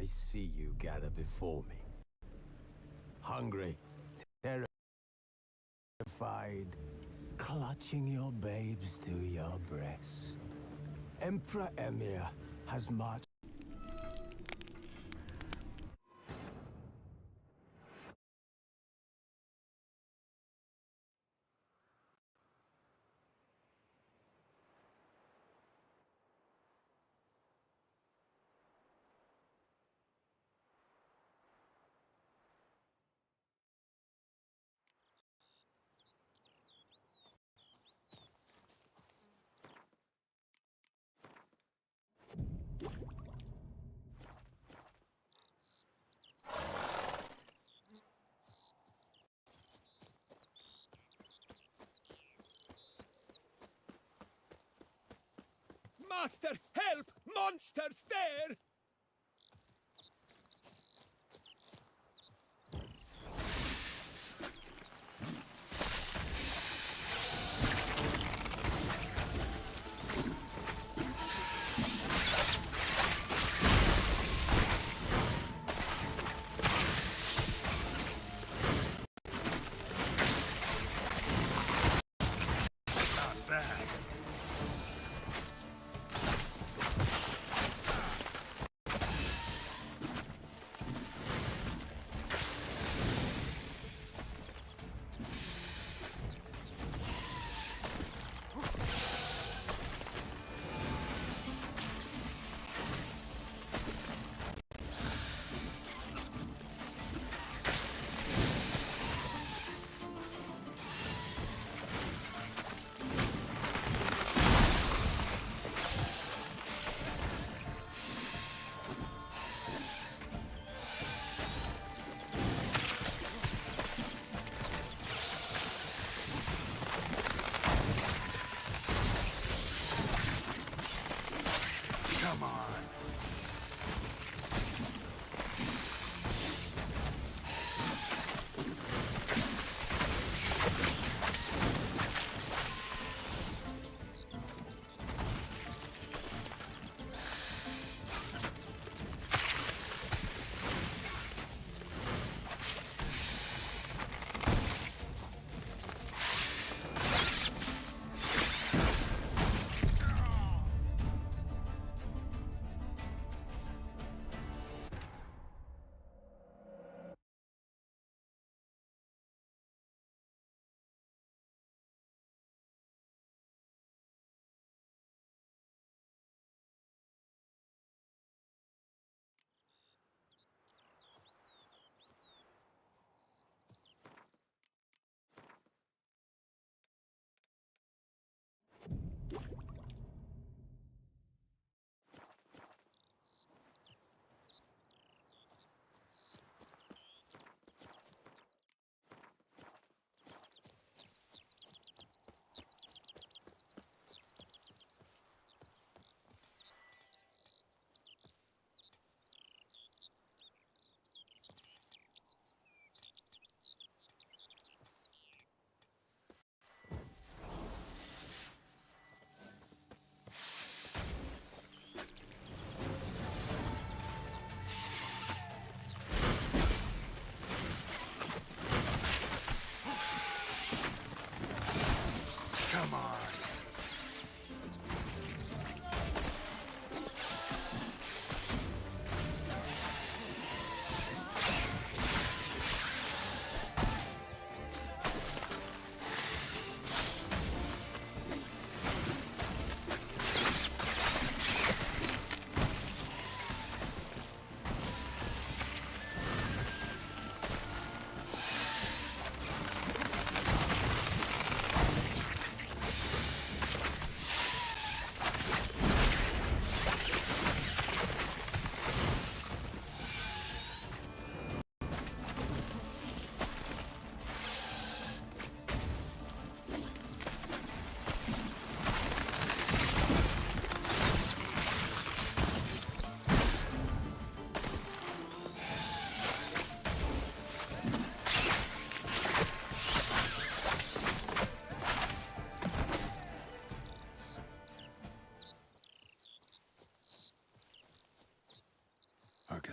see you gather before me. Hungry, terrified, clutching your babes to your breast. Emperor Emir has marched. Master, help! Monsters there!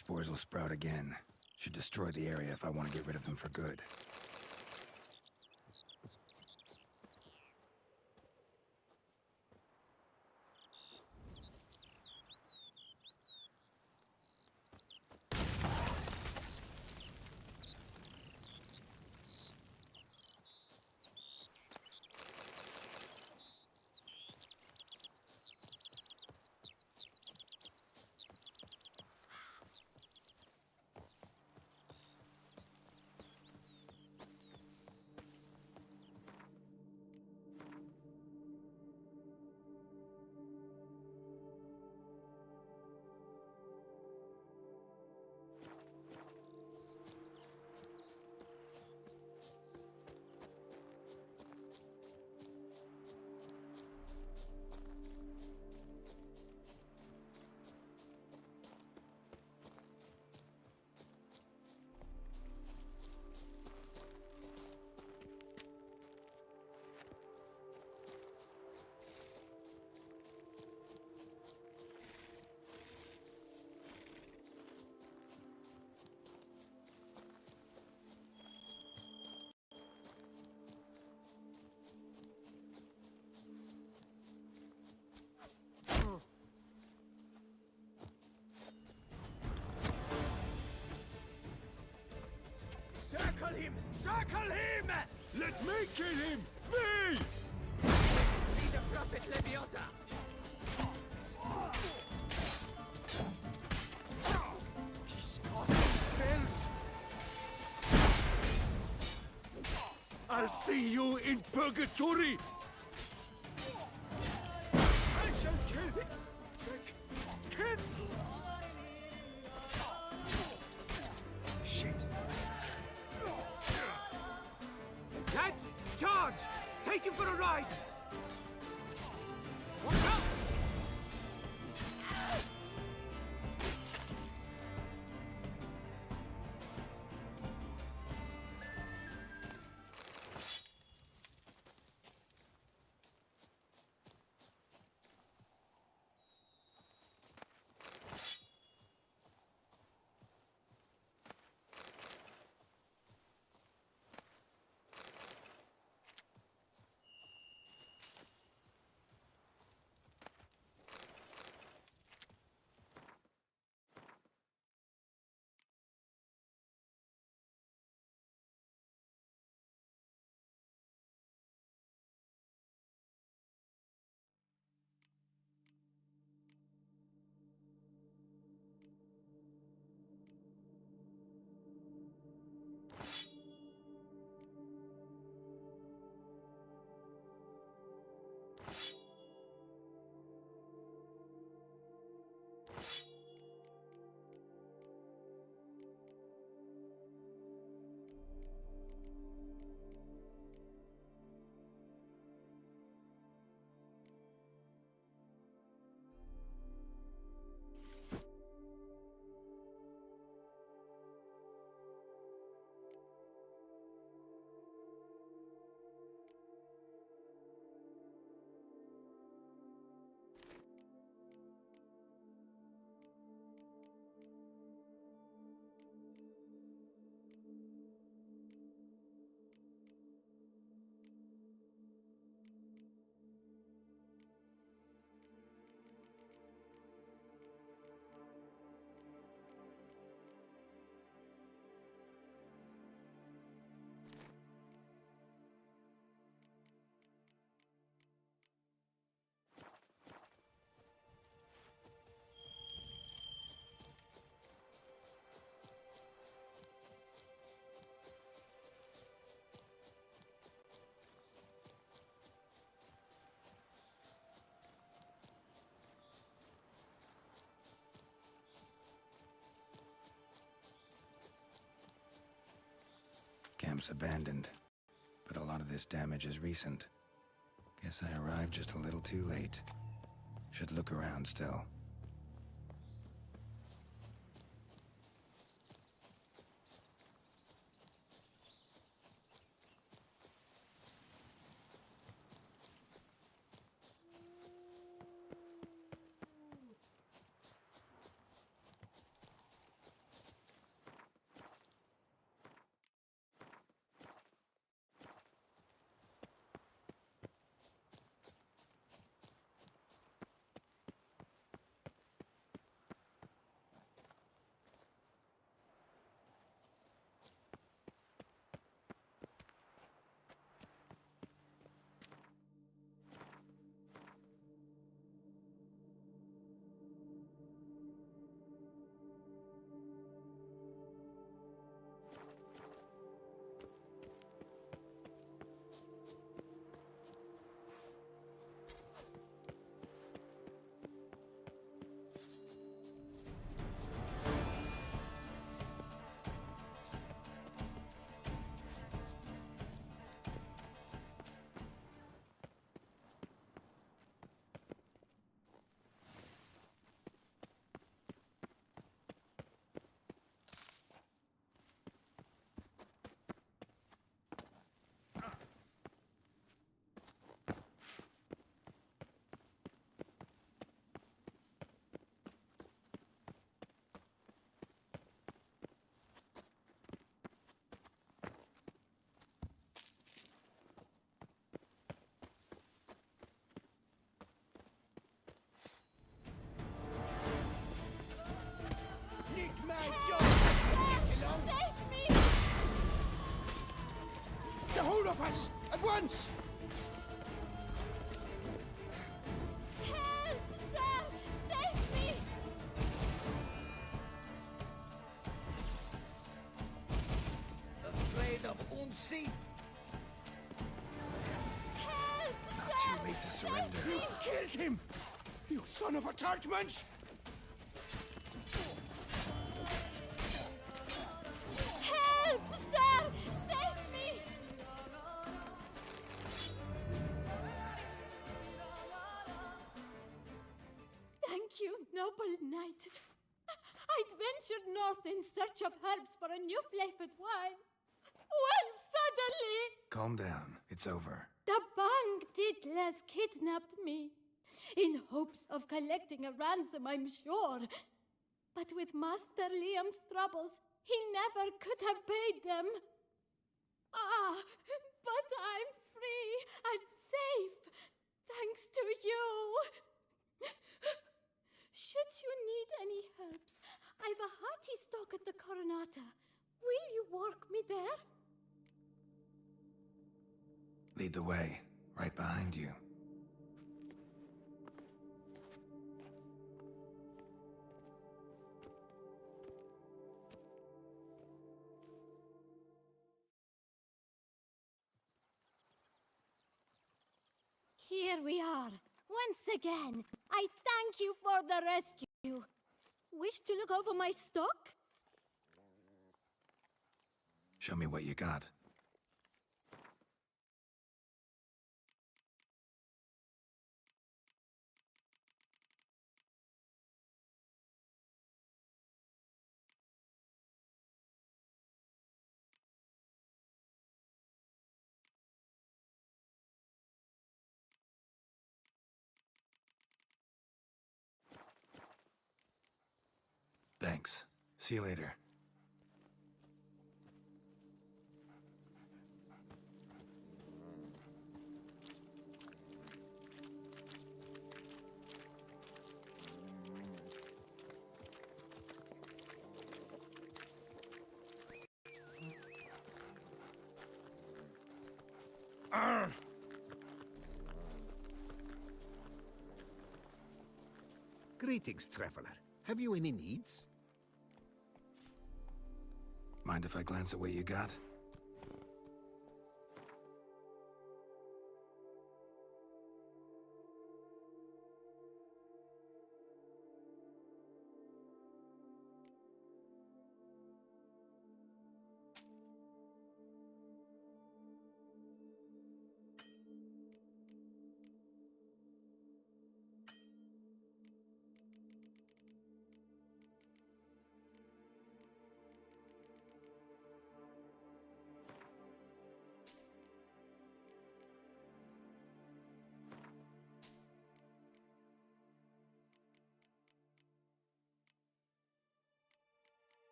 spores will sprout again. Should destroy the area if I want to get rid of them for good. Circle him! Circle him! Let me kill him! Me! Be the Prophet Leviota! He's causing spells! I'll see you in purgatory! I shall kill him! Kill! Shit! Lads, charge! Take him for a ride! Watch out! Camp's abandoned, but a lot of this damage is recent. Guess I arrived just a little too late. Should look around still. At once! Help, sir! Save me! Afraid of Unsi? Help, Not sir! too late to surrender. You killed him! You son of a Tartmunch! Help, sir! Save me! Thank you, noble knight. I'd ventured north in search of herbs for a new flavored wine. When suddenly, Calm down. It's over. the Bang Diddlers kidnapped me. In hopes of collecting a ransom, I'm sure. But with Master Liam's troubles, he never could have paid them. Ah, but I'm free and safe, thanks to you. Should you need any herbs, I've a hearty stock at the Coronata. Will you work me there? Lead the way. Right behind you. Here we are. Once again, I thank you for the rescue. Wish to look over my stock? Show me what you got. Thanks. See you later. Greetings, traveler. Have you any needs? Mind if I glance at what you got?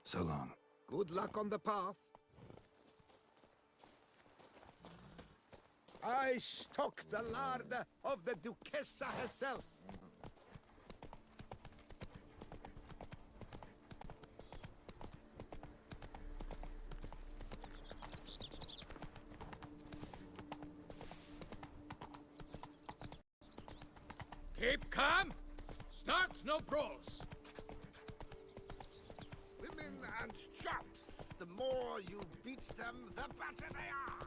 So long. Good luck on the path. I stock the lard of the Duchessa herself. Keep calm. Start no brawls. Women and chops. The more you beat them, the better they are.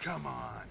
Come on.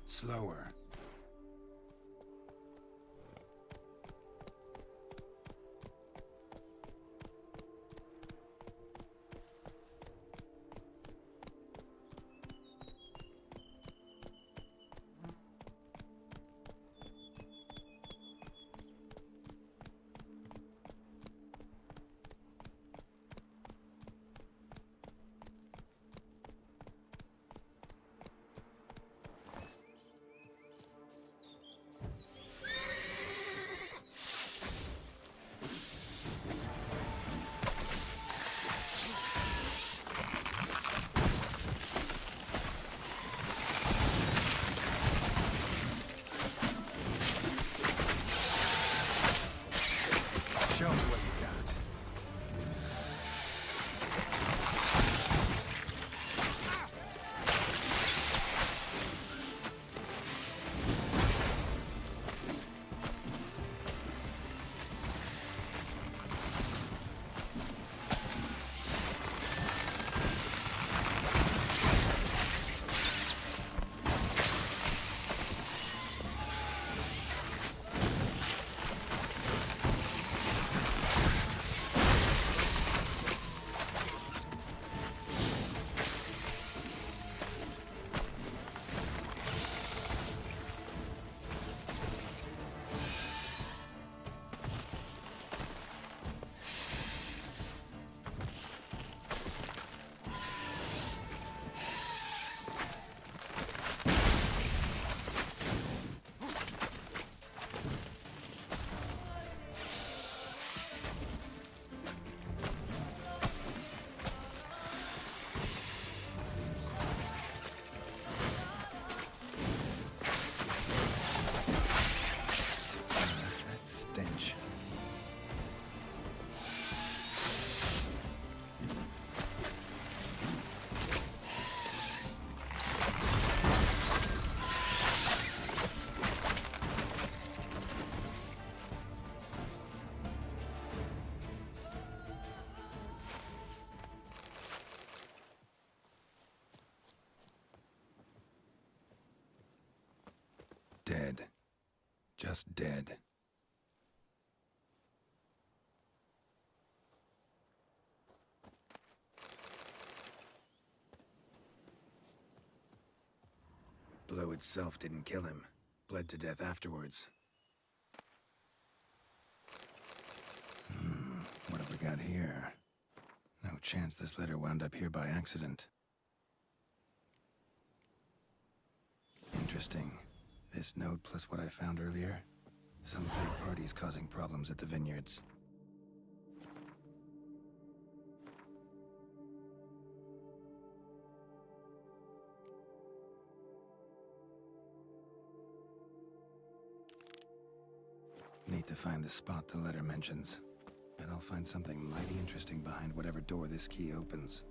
Slower. Show me what you got. That stench. Dead. Just dead. Blow itself didn't kill him. Bled to death afterwards. What have we got here? No chance this letter wound up here by accident. Interesting. This note plus what I found earlier. Some third parties causing problems at the vineyards. Need to find the spot the letter mentions. Bet I'll find something mighty interesting behind whatever door this key opens.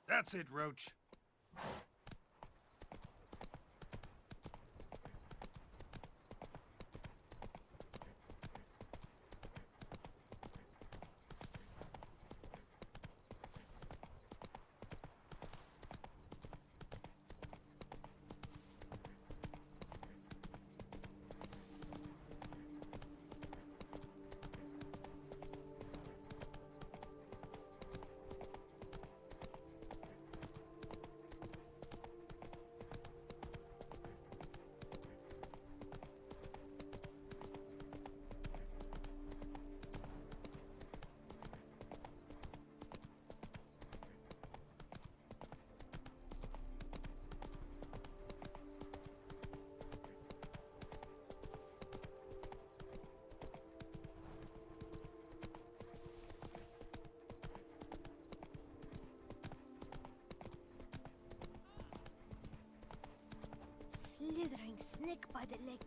That's it, Roach. Slithering snake by the leg.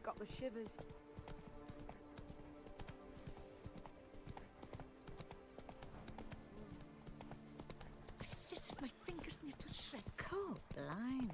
Got the shivers. I've scissored my fingers near to shreds. Cool, blimey.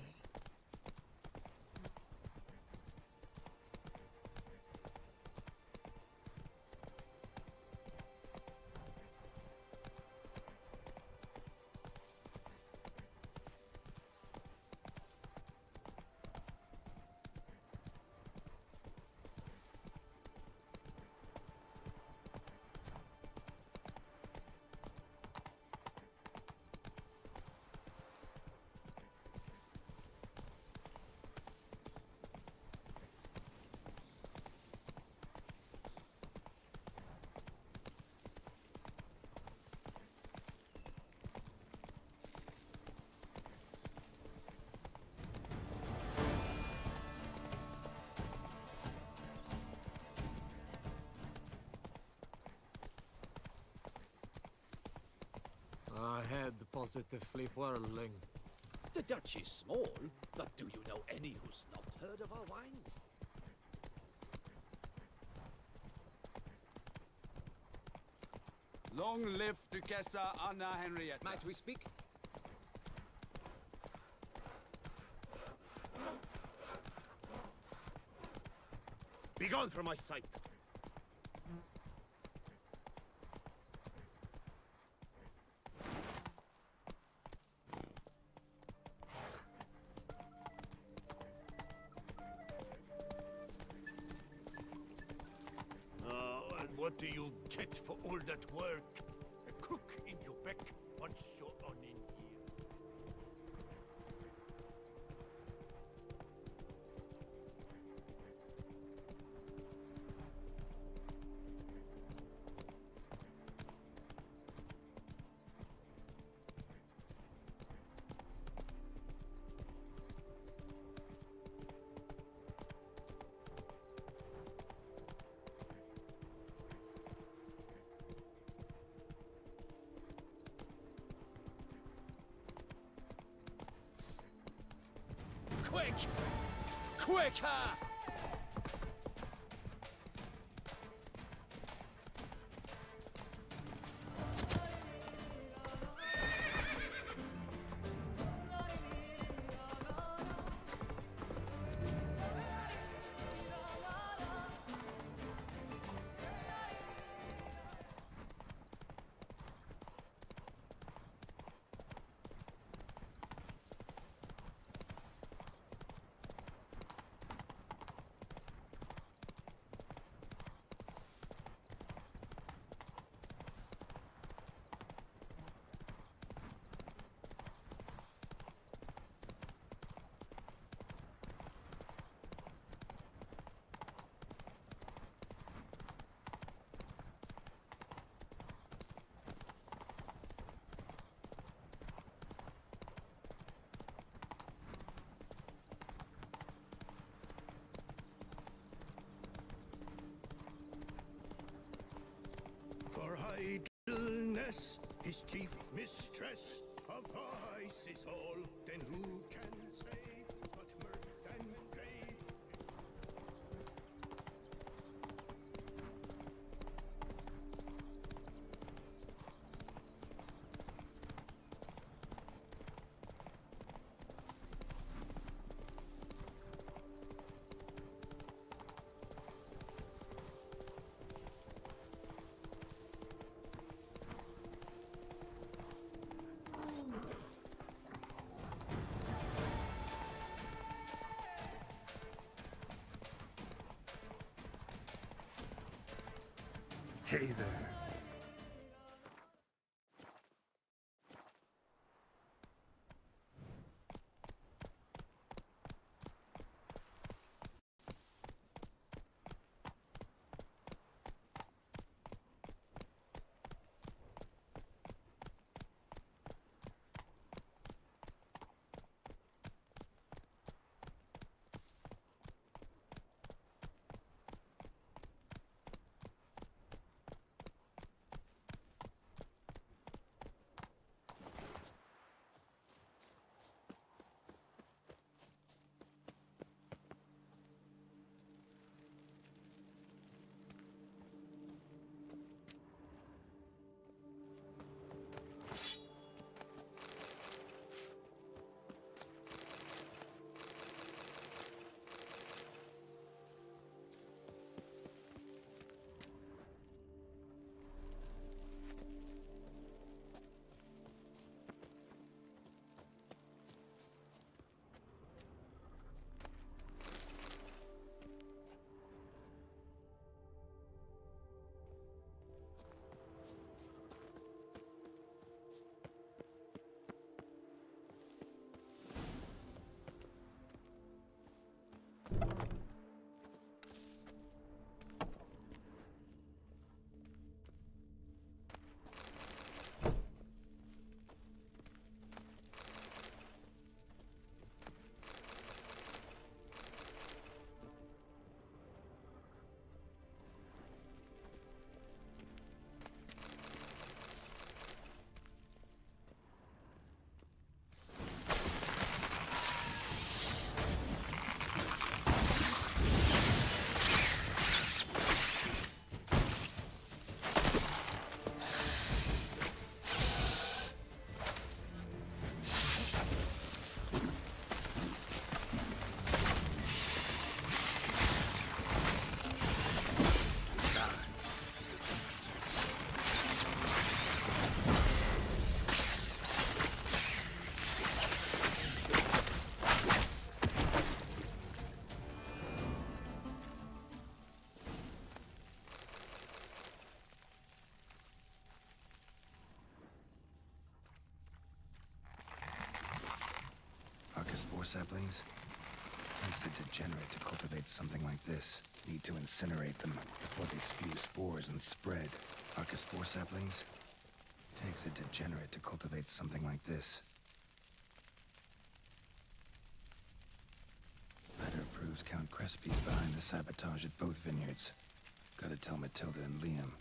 I had positively whirling. The Dutch is small, but do you know any who's not heard of our wines? Long live Duchessa Anna Henrietta. Might we speak? Begone from my sight! And what do you get for all that work? A crook in your back once you're on in here. Quick! Quicker! Princess, his chief mistress, of vice is all. Then who can say but mirth and grave? Hey there. Spore saplings? Takes a degenerate to cultivate something like this. Need to incinerate them before they spew spores and spread. Archospore saplings? Takes a degenerate to cultivate something like this. Letter proves Count Crespi's behind the sabotage at both vineyards. Gotta tell Matilda and Liam.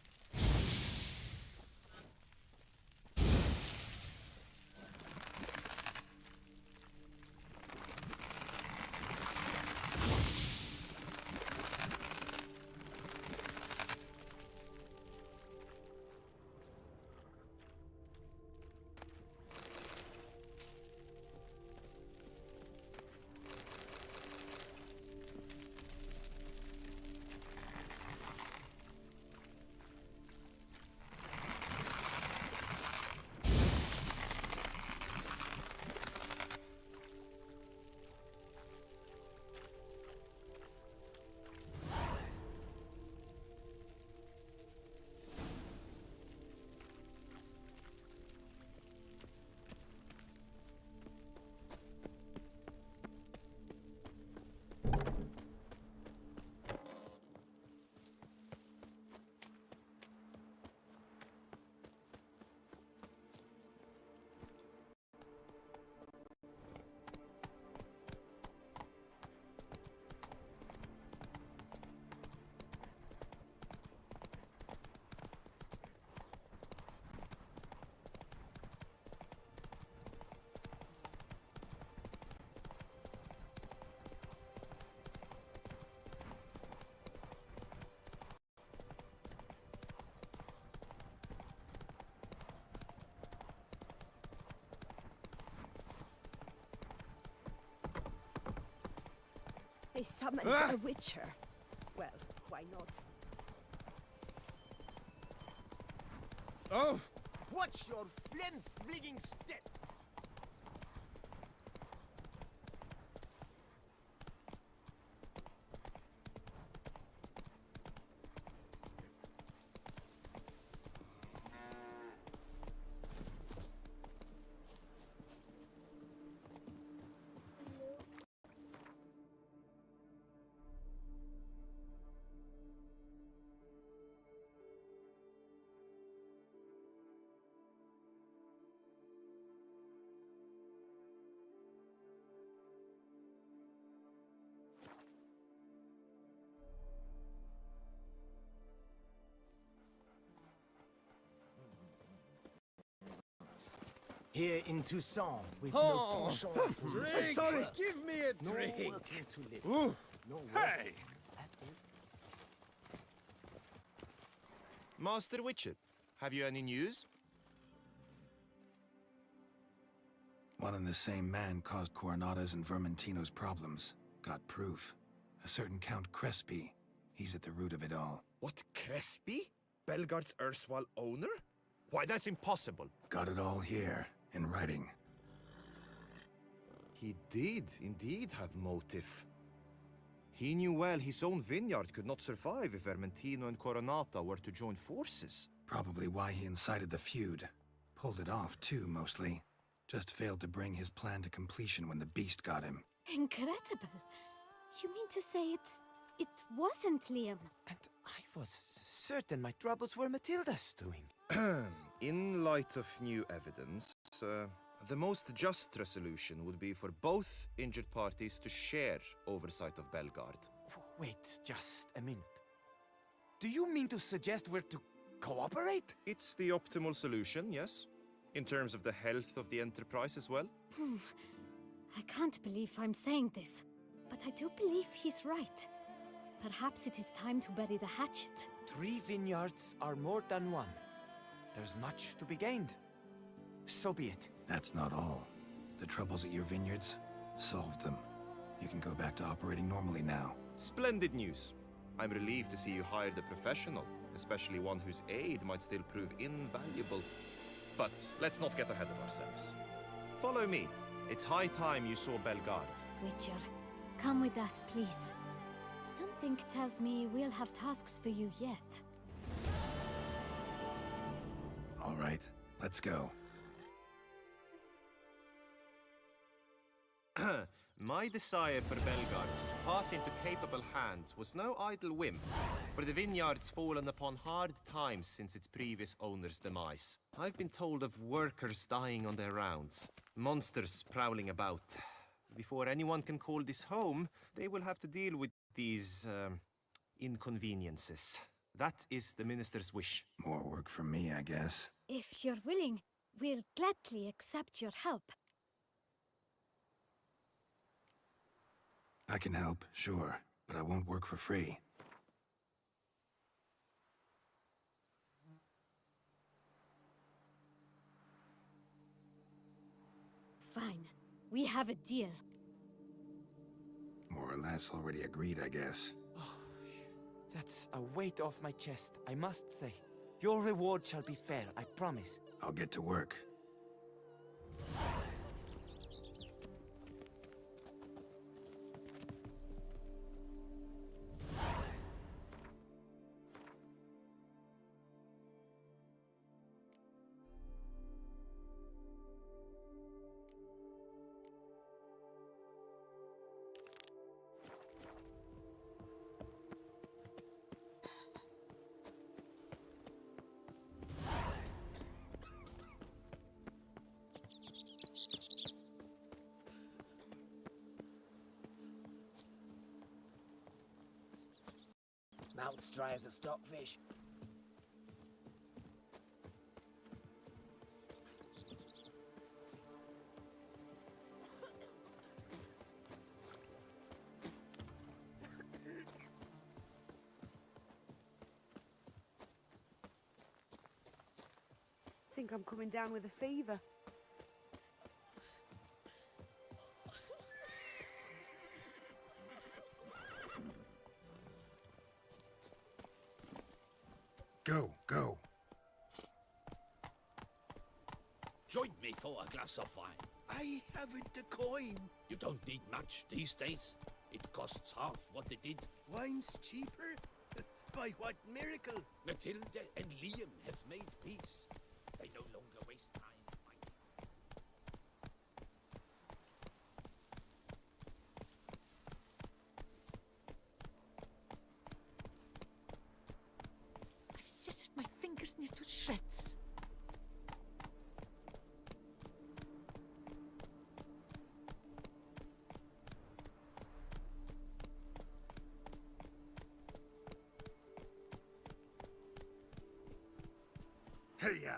I summoned a witcher. Well, why not? Oh! Watch your phlegm-fligging step! Here in Toussaint, with no penchant for Drink! Sorry, give me a no drink! working to live. Ooh. No working Hey! at all. Master Witcher, have you any news? One and the same man caused Coronata's and Vermentino's problems. Got proof. A certain Count Crespi. He's at the root of it all. What, Crespi? Belgard's erstwhile owner? Why, that's impossible. Got it all here, in writing. He did indeed have motive. He knew well his own vineyard could not survive if Vermentino and Coronata were to join forces. Probably why he incited the feud. Pulled it off, too, mostly. Just failed to bring his plan to completion when the beast got him. Incredible. You mean to say it wasn't Liam? And I was certain my troubles were Matilda's doing. In light of new evidence, the most just resolution would be for both injured parties to share oversight of Belgard. Wait just a minute. Do you mean to suggest we're to cooperate? It's the optimal solution, yes. In terms of the health of the enterprise as well. I can't believe I'm saying this, but I do believe he's right. Perhaps it is time to bury the hatchet. 3 vineyards are more than 1. There's much to be gained. So be it. That's not all. The troubles at your vineyards? Solved them. You can go back to operating normally now. Splendid news. I'm relieved to see you hired a professional, especially one whose aid might still prove invaluable. But let's not get ahead of ourselves. Follow me. It's high time you saw Belgard. Witcher, come with us, please. Something tells me we'll have tasks for you yet. All right, let's go. My desire for Belgard to pass into capable hands was no idle whim, for the vineyard's fallen upon hard times since its previous owner's demise. I've been told of workers dying on their rounds, monsters prowling about. Before anyone can call this home, they will have to deal with these, inconveniences. That is the minister's wish. More work for me, I guess. If you're willing, we'll gladly accept your help. I can help, sure, but I won't work for free. Fine. We have a deal. More or less already agreed, I guess. That's a weight off my chest, I must say. Your reward shall be fair, I promise. I'll get to work. Mouth's dry as a stockfish. Think I'm coming down with a fever. Join me for a glass of wine. I haven't a coin. You don't need much these days. It costs half what it did. Wine's cheaper? By what miracle? Matilda and Liam have made peace. They no longer waste time fighting. I've scissored my fingers near to shreds. Hey-ya!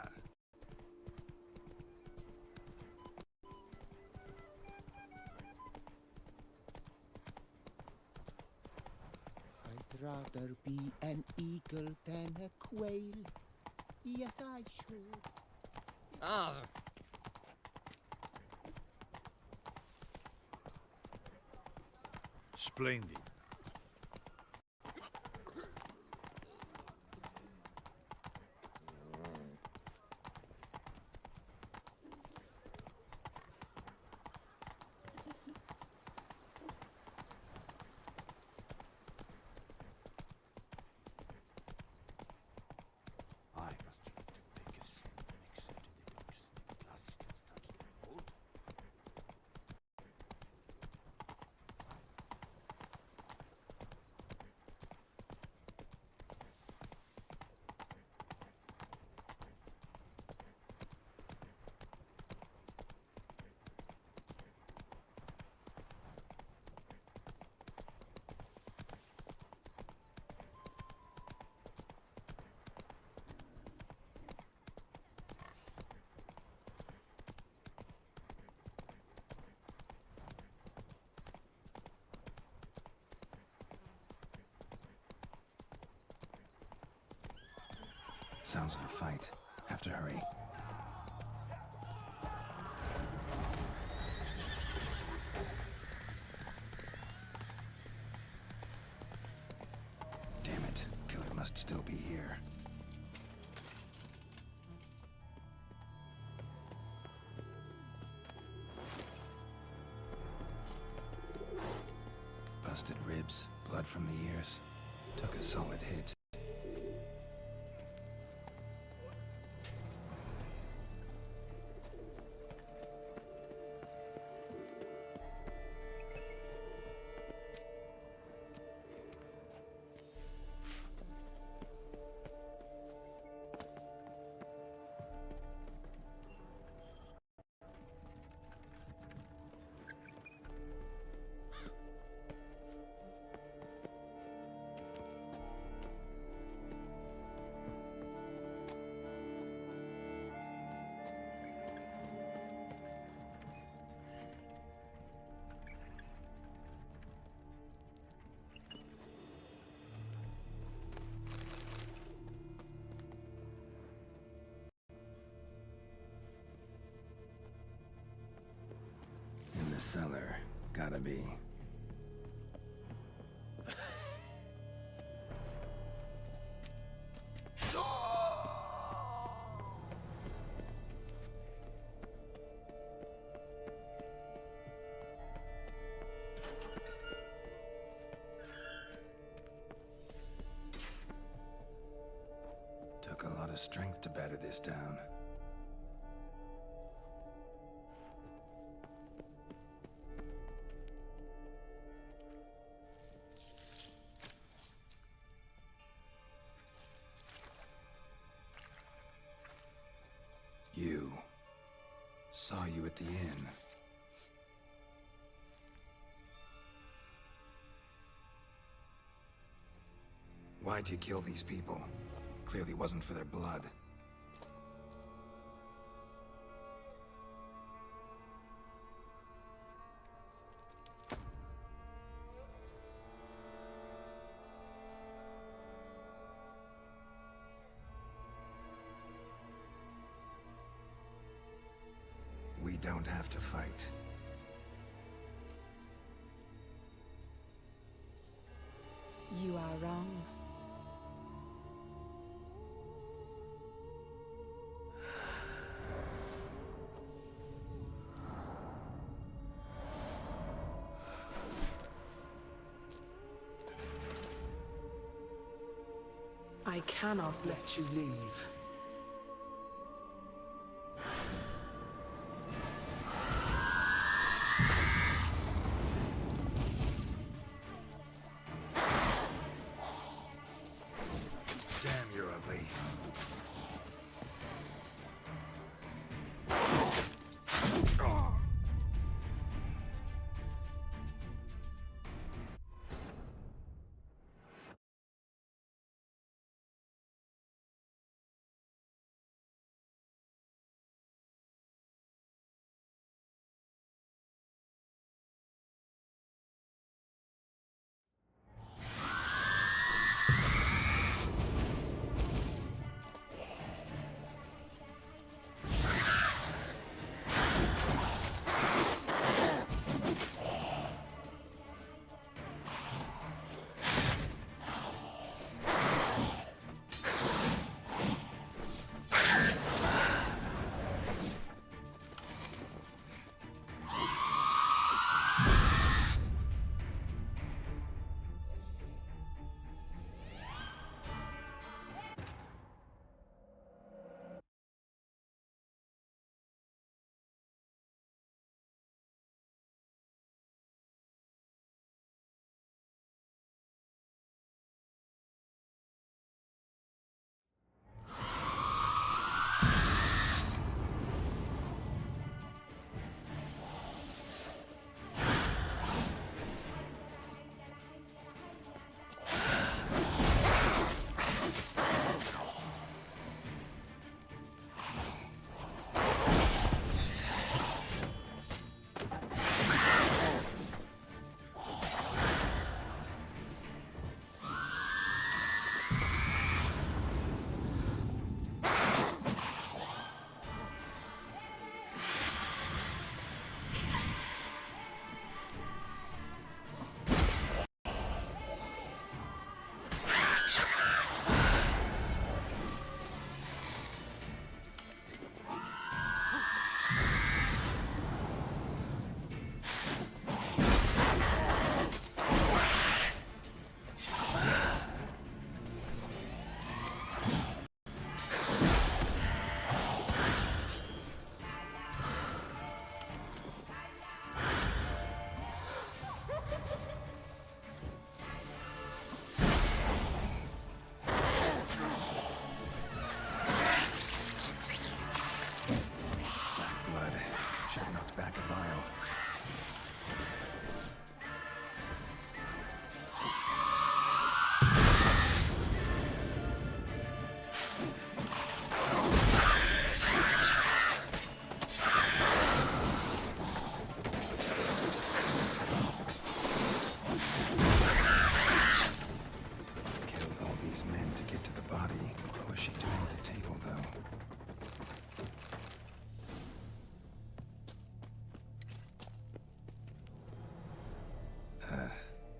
I'd rather be an eagle than a quail. Yes, I should. Ah, Splendid. I must try to make make certain they don't just make clusters touch the wood. Sounds like a fight. Have to hurry. Damn it. Killer must still be here. Busted ribs, blood from the ears. Took a solid hit. In the cellar. Gotta be. Took a lot of strength to batter this down. You. Saw you at the inn. Why'd you kill these people? Clearly wasn't for their blood. We don't have to fight. You are wrong. I cannot let you leave. Damn, you're ugly.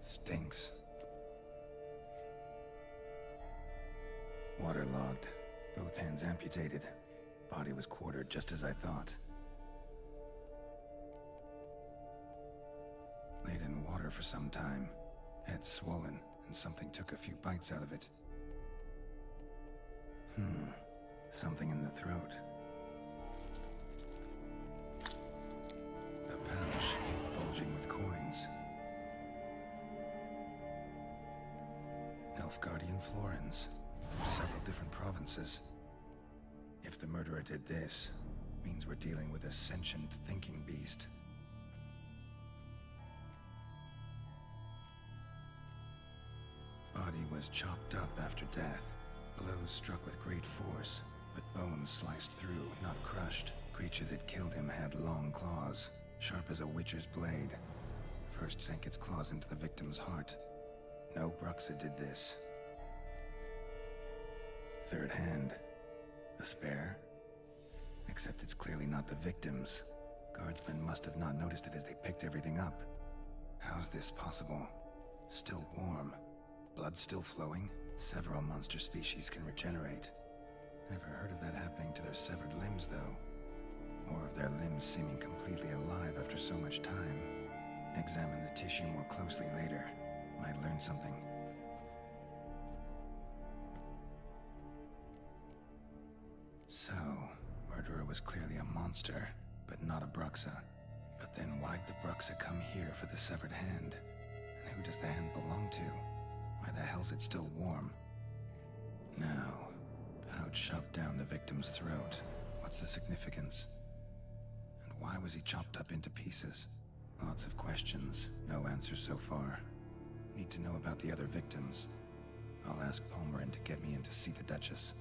Stinks. Waterlogged. Both hands amputated. Body was quartered just as I thought. Laid in water for some time. Head swollen, and something took a few bites out of it. Something in the throat. A pouch, bulging with coins. Nilfgaardian florins. Several different provinces. If the murderer did this, means we're dealing with a sentient thinking beast. Body was chopped up after death. Blows struck with great force, but bones sliced through, not crushed. Creature that killed him had long claws, sharp as a witcher's blade. First sank its claws into the victim's heart. No Bruxa did this. Third hand. A spare? Except it's clearly not the victim's. Guardsmen must have not noticed it as they picked everything up. How's this possible? Still warm. Blood still flowing? Several monster species can regenerate. Never heard of that happening to their severed limbs, though. Or of their limbs seeming completely alive after so much time. Examine the tissue more closely later. Might learn something. So, Murderer was clearly a monster, but not a Bruxa. But then why'd the Bruxa come here for the severed hand? And who does the hand belong to? Why the hell's it still warm? Now, pouch shoved down the victim's throat. What's the significance? And why was he chopped up into pieces? Lots of questions, no answers so far. Need to know about the other victims. I'll ask Palmerin to get me in to see the Duchess.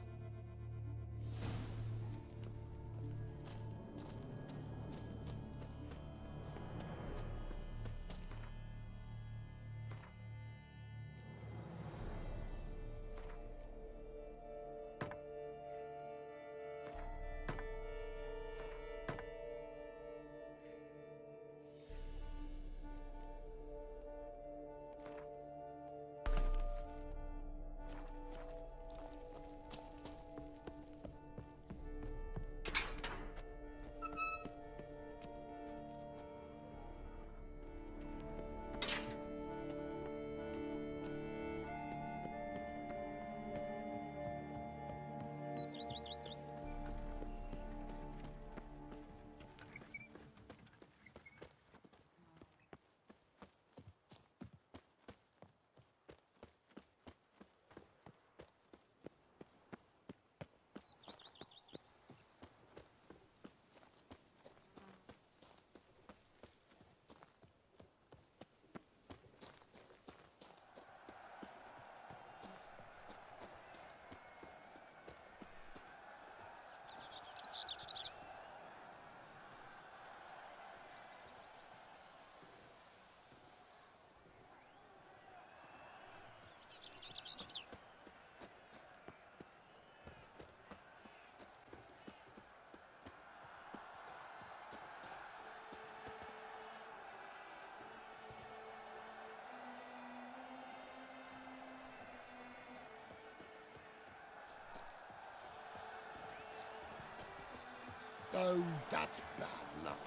Oh, that's bad luck.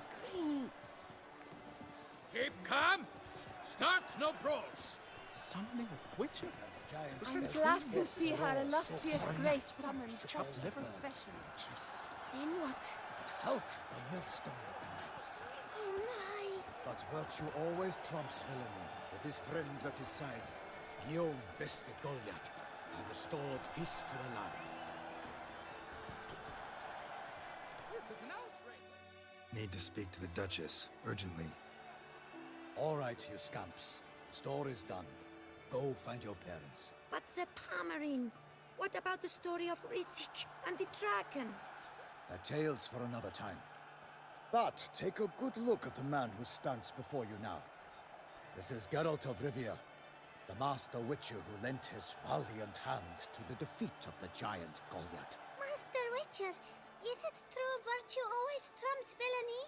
Keep calm. Start no brawls. Summoning a witcher? I'm glad to see her illustrious grace summon such a professional. Then what? It helped the millstone of the knights. Oh my! But virtue always trumps villainy. With his friends at his side, Guillaume bested Goliath and restored peace to the land. This is an outrage. Need to speak to the Duchess, urgently. All right, you scamps. Story's done. Go find your parents. But Sir Palmerin, what about the story of Riddick and the dragon? They're tales for another time. But take a good look at the man who stands before you now. This is Geralt of Rivia, the master witcher who lent his valiant hand to the defeat of the giant Goliath. Master Witcher, is it true virtue always trumps villainy?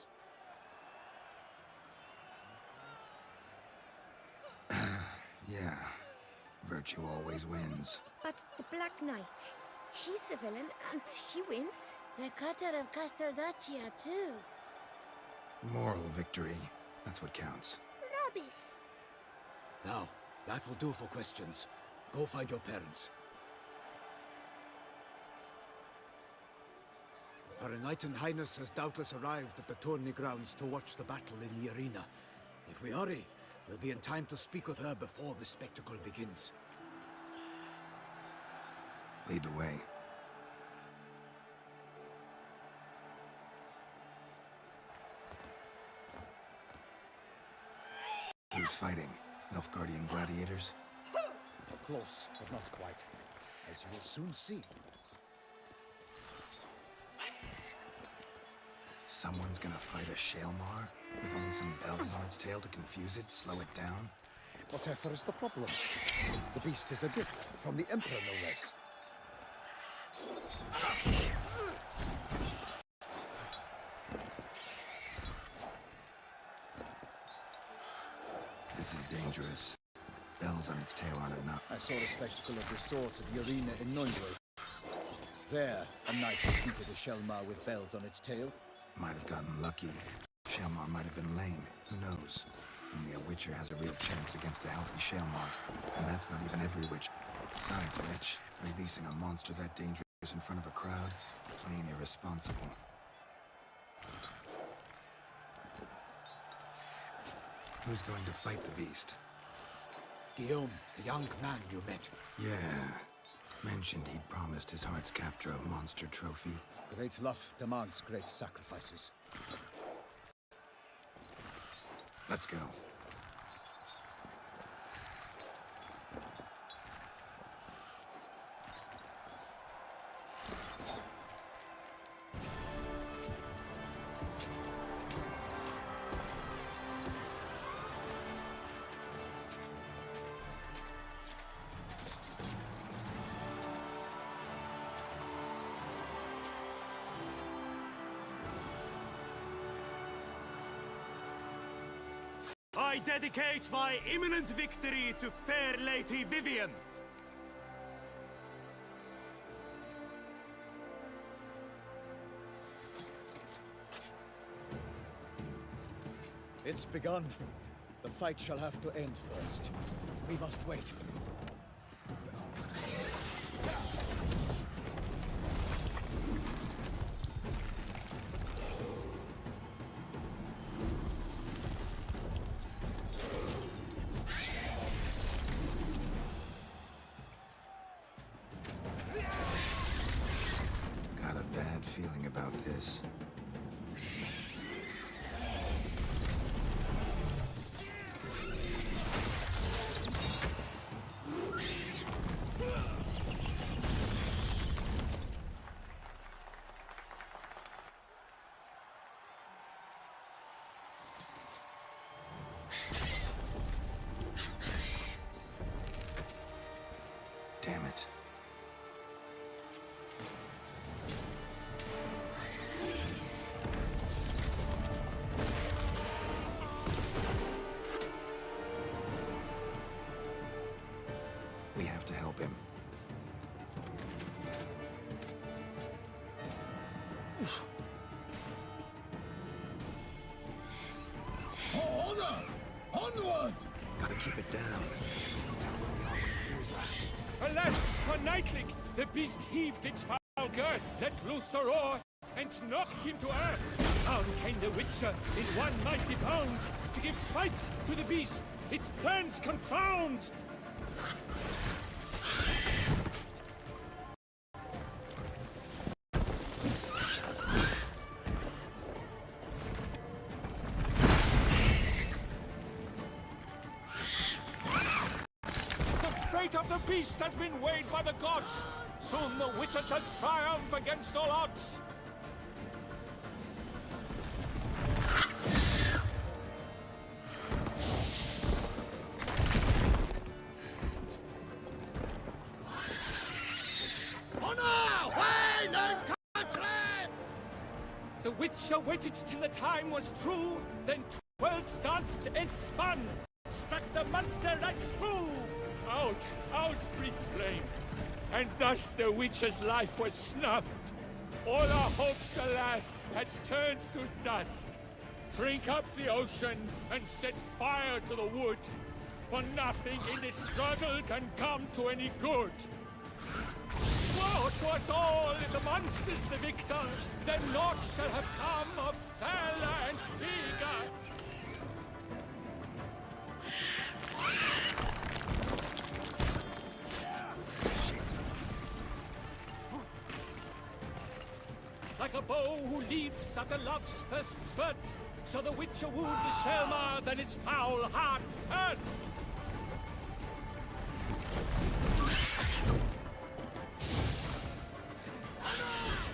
Yeah, virtue always wins. But the Black Knight, he's a villain and he wins. The cutter of Casteldaccia, too. Moral victory, that's what counts. Rubbish. Now, that will do for questions. Go find your parents. Her Enlightened Highness has doubtless arrived at the tourney grounds to watch the battle in the arena. If we hurry, we'll be in time to speak with her before the spectacle begins. Lead the way. Who's fighting? Nilfgaardian gladiators? Close, but not quite. As you will soon see. Someone's gonna fight a Shaelmar? With only some bells on its tail to confuse it, slow it down? Whatever is the problem? The beast is a gift from the Emperor, no less. This is dangerous. Bells on its tail aren't enough. I saw a spectacle of this sort at the arena in Neunburg. There, a knight defeated a Shaelmar with bells on its tail. Might have gotten lucky. Shaelmar might have been lame. Who knows? Only a witcher has a real chance against a healthy Shaelmar. And that's not even every witch. Besides which, releasing a monster that dangerous in front of a crowd, Plain irresponsible. Who's going to fight the beast? Guillaume, the young man you met. Yeah. Mentioned he'd promised his heart's capture a monster trophy. Great love demands great sacrifices. Let's go. I dedicate my imminent victory to fair Lady Vivian. It's begun. The fight shall have to end first. We must wait. Got a bad feeling about this. Damn it. We have to help him. For honor! Onward! Gotta keep it down. Alas, for Nightling, the beast heaved its foul girth, let loose a roar, and knocked him to earth. Down came the Witcher in one mighty bound, to give fight to the beast, its plans confound. The fate of the beast has been weighed by the gods. Soon the Witcher shall triumph against all odds. Honor! Wayne and country! The Witcher waited till the time was true, then twirls danced and spun, struck the monster right through. Out, brief flame. And thus the Witcher's life was snuffed. All our hopes, alas, had turned to dust. Drink up the ocean and set fire to the wood, for nothing in this struggle can come to any good. Woe to us all if the monster's the victor, then naught shall have come of valor and vigor. Like a bow who leaves after love's first spurt, so the Witcher wooed the Selma, then its foul heart hurt.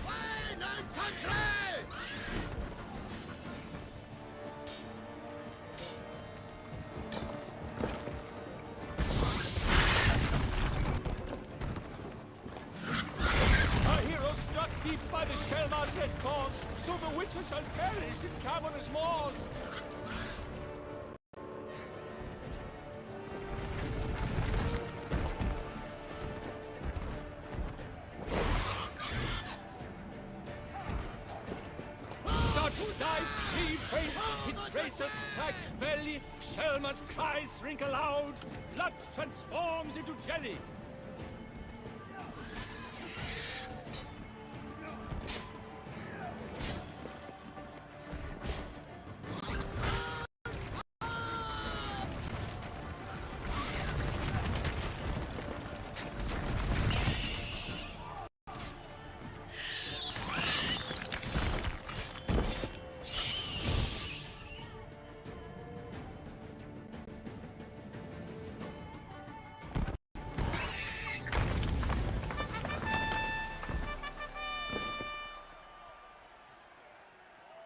Wayne and country! Our hero struck deep by the Selma's red claws, so the Witcher shall perish in cavernous moors. Dodge, dive, cleave, feint, its racer strikes belly, Selma's cries wrinkle loud, blood transforms into jelly.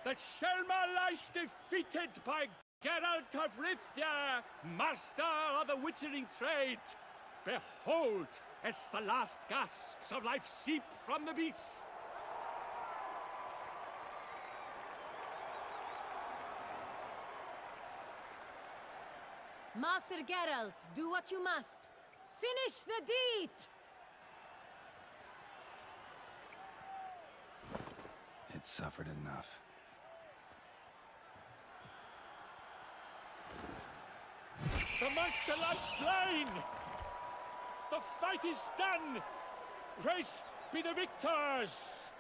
The Shelmar lies defeated by Geralt of Rivia, master of the witchering trade. Behold, as the last gasps of life seep from the beast. Master Geralt, do what you must. Finish the deed! It suffered enough. The monster lies slain! The fight is done! Praised be the victors!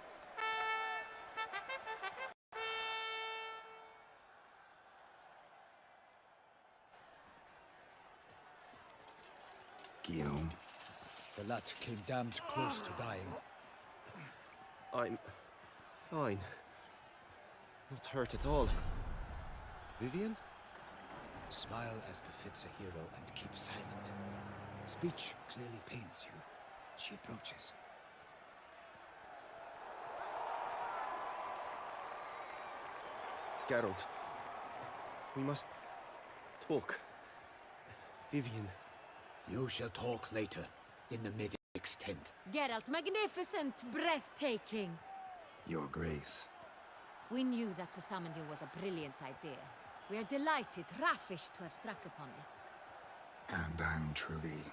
Guillaume, The lad came damned close to dying. I'm fine. Not hurt at all. Vivian? Smile as befits a hero and keep silent. Speech clearly pains you. She approaches. Geralt, we must talk. Vivian. You shall talk later, in the medic's tent. Geralt, magnificent, breathtaking. Your Grace. We knew that to summon you was a brilliant idea. We are delighted, ravished to have struck upon it. And I'm truly,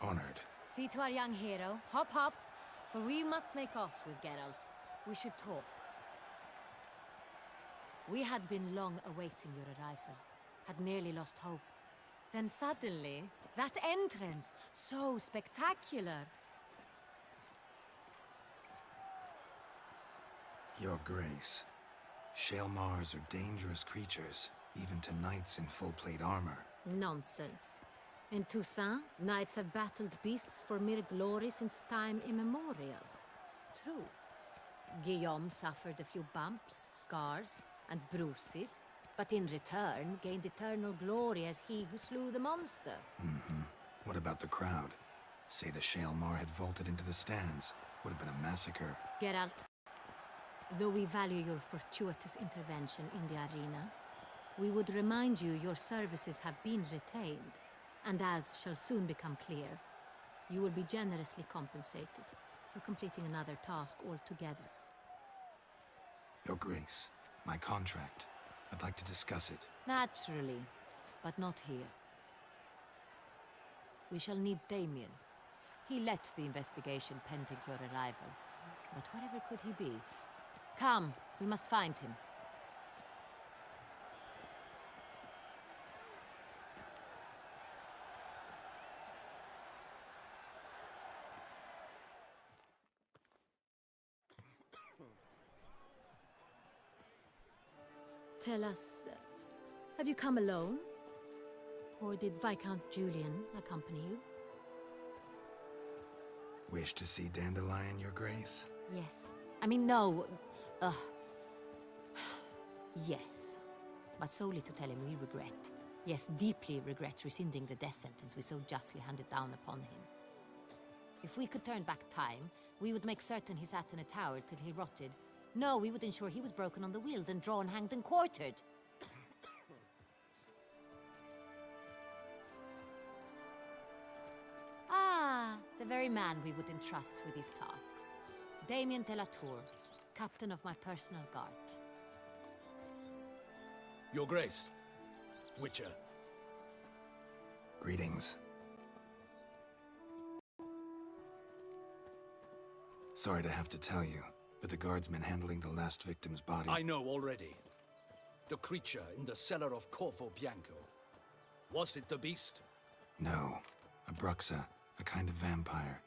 honored. See to our young hero. Hop, hop. For we must make off with Geralt. We should talk. We had been long awaiting your arrival. Had nearly lost hope. Then suddenly, that entrance, so spectacular. Your Grace. Shelmars are dangerous creatures, even to knights in full plate armor. Nonsense. In Toussaint, knights have battled beasts for mere glory since time immemorial. True. Guillaume suffered a few bumps, scars, and bruises, but in return gained eternal glory as he who slew the monster. What about the crowd? Say the Shelmar had vaulted into the stands. Would have been a massacre. Geralt, though we value your fortuitous intervention in the arena, we would remind you your services have been retained, and as shall soon become clear, you will be generously compensated for completing another task altogether. Your Grace, my contract. I'd like to discuss it. Naturally, but not here. We shall need Damien. He led the investigation pending your arrival. But wherever could he be? Come, we must find him. Tell us, have you come alone? Or did Viscount Julian accompany you? Wish to see Dandelion, Your Grace? Yes. I mean, no. Yes. But solely to tell him we regret. Yes, deeply regret rescinding the death sentence we so justly handed down upon him. If we could turn back time, we would make certain he sat in a tower till he rotted. No, we would ensure he was broken on the wheel, then drawn, hanged, and quartered. Ah, the very man we would entrust with these tasks. Damien de la Tour, captain of my personal guard. Your Grace. Witcher. Greetings. Sorry to have to tell you, but the guardsmen handling the last victim's body... I know already. The creature in the cellar of Corvo Bianco. Was it the beast? No. A Bruxa, a kind of vampire.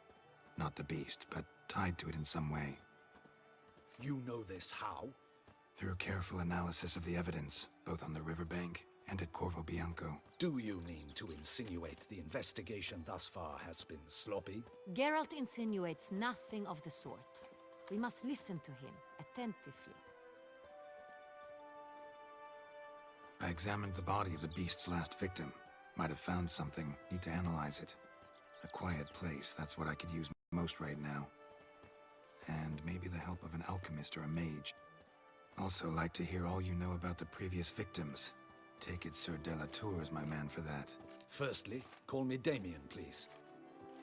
Not the beast, but tied to it in some way. You know this how? Through careful analysis of the evidence, both on the riverbank and at Corvo Bianco. Do you mean to insinuate the investigation thus far has been sloppy? Geralt insinuates nothing of the sort. We must listen to him attentively. I examined the body of the beast's last victim. Might have found something. Need to analyze it. A quiet place, that's what I could use most right now. And maybe the help of an alchemist or a mage. Also like to hear all you know about the previous victims. Take it Sir Delatour is my man for that. Firstly, call me Damien, please.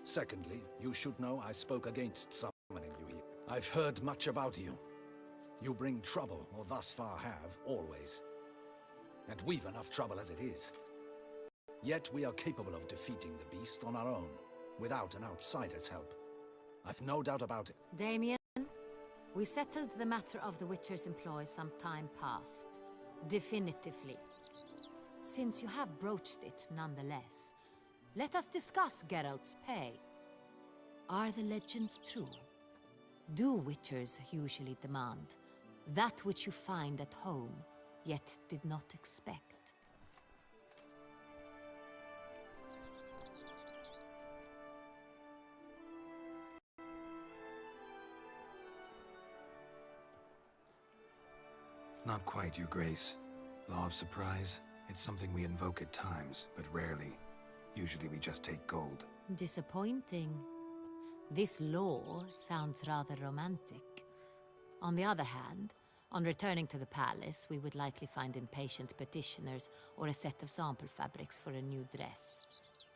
Secondly, you should know I spoke against summoning you here. I've heard much about you. You bring trouble, or thus far have, always. And we've enough trouble as it is. Yet we are capable of defeating the beast on our own, without an outsider's help. I've no doubt about it. Damien, we settled the matter of the Witcher's employ some time past. Definitively. Since you have broached it nonetheless, let us discuss Geralt's pay. Are the legends true? Do Witchers usually demand that which you find at home, yet did not expect? Not quite, Your Grace. Law of surprise, it's something we invoke at times, but rarely. Usually we just take gold. Disappointing. This law sounds rather romantic. On the other hand, on returning to the palace, we would likely find impatient petitioners or a set of sample fabrics for a new dress.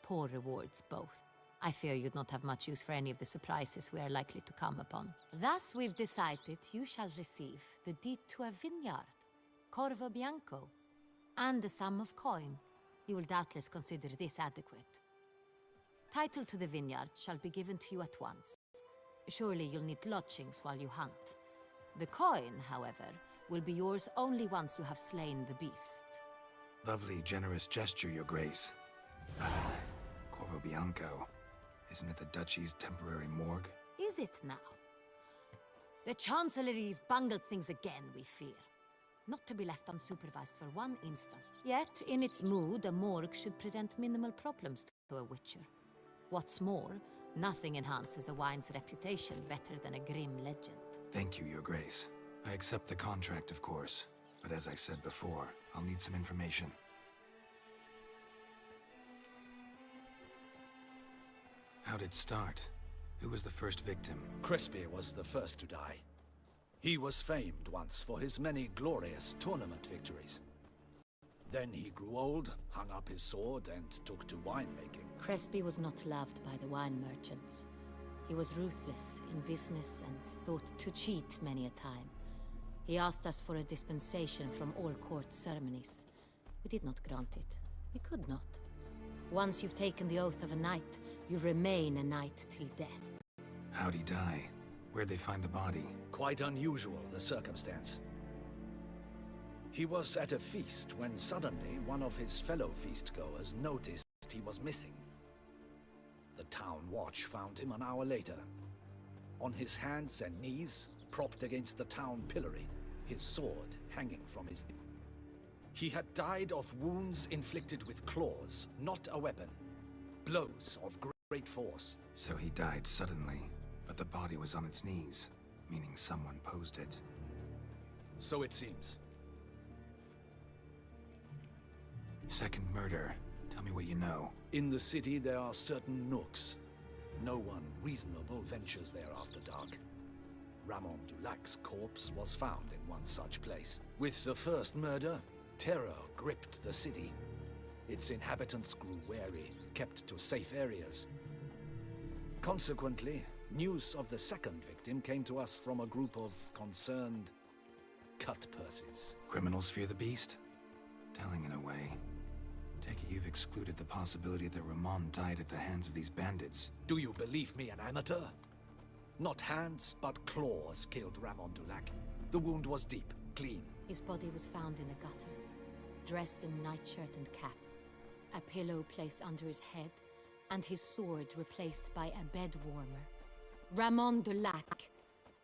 Poor rewards, both. I fear you'd not have much use for any of the surprises we are likely to come upon. Thus, we've decided you shall receive the deed to a vineyard, Corvo Bianco, and the sum of coin. You will doubtless consider this adequate. Title to the vineyard shall be given to you at once. Surely you'll need lodgings while you hunt. The coin, however, will be yours only once you have slain the beast. Lovely, generous gesture, Your Grace. Corvo Bianco. Isn't it the Duchy's temporary morgue? Is it now? The Chancellery's bungled things again, we fear. Not to be left unsupervised for one instant. Yet, in its mood, a morgue should present minimal problems to a Witcher. What's more, nothing enhances a wine's reputation better than a grim legend. Thank you, Your Grace. I accept the contract, of course. But as I said before, I'll need some information. How'd it start? Who was the first victim? Crespi was the first to die. He was famed once for his many glorious tournament victories. Then he grew old, hung up his sword, and took to winemaking. Crespi was not loved by the wine merchants. He was ruthless in business and thought to cheat many a time. He asked us for a dispensation from all court ceremonies. We did not grant it. We could not. Once you've taken the oath of a knight, you remain a knight till death. How'd he die? Where'd they find the body? Quite unusual, the circumstance. He was at a feast when suddenly one of his fellow feastgoers noticed he was missing. The town watch found him an hour later. On his hands and knees, propped against the town pillory, his sword hanging from his knee. He had died of wounds inflicted with claws, not a weapon. Blows of great force. So he died suddenly, but the body was on its knees, meaning someone posed it. So it seems. Second murder. Tell me what you know. In the city there are certain nooks. No one reasonable ventures there after dark. Ramon Dulac's corpse was found in one such place. With the first murder, terror gripped the city. Its inhabitants grew wary, kept to safe areas. Consequently, news of the second victim came to us from a group of concerned cut-purses. Criminals fear the beast? Telling in a way. Take it you've excluded the possibility that Ramon died at the hands of these bandits. Do you believe me an amateur? Not hands, but claws killed Ramon Dulac. The wound was deep, clean. His body was found in the gutter, dressed in nightshirt and cap, a pillow placed under his head, and his sword replaced by a bed warmer. Ramon Dulac,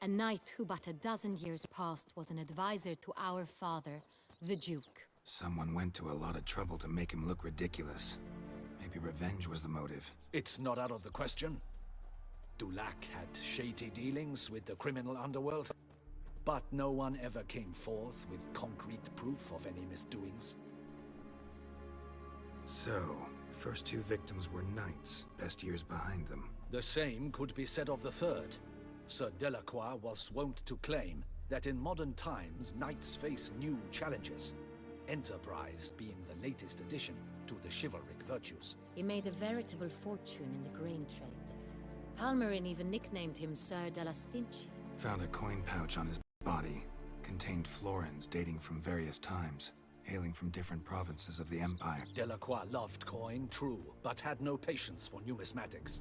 a knight who but a dozen years past was an advisor to our father, the Duke. Someone went to a lot of trouble to make him look ridiculous. Maybe revenge was the motive. It's not out of the question. Dulac had shady dealings with the criminal underworld, but no one ever came forth with concrete proof of any misdoings. So, first two victims were knights, best years behind them. The same could be said of the third. Sir Delacroix was wont to claim that in modern times, knights face new challenges, enterprise being the latest addition to the chivalric virtues. He made a veritable fortune in the grain trade. Palmerin even nicknamed him Sir de la Stinchi. Found a coin pouch on his body. Contained florins dating from various times, hailing from different provinces of the Empire. Delacroix loved coin, true, but had no patience for numismatics.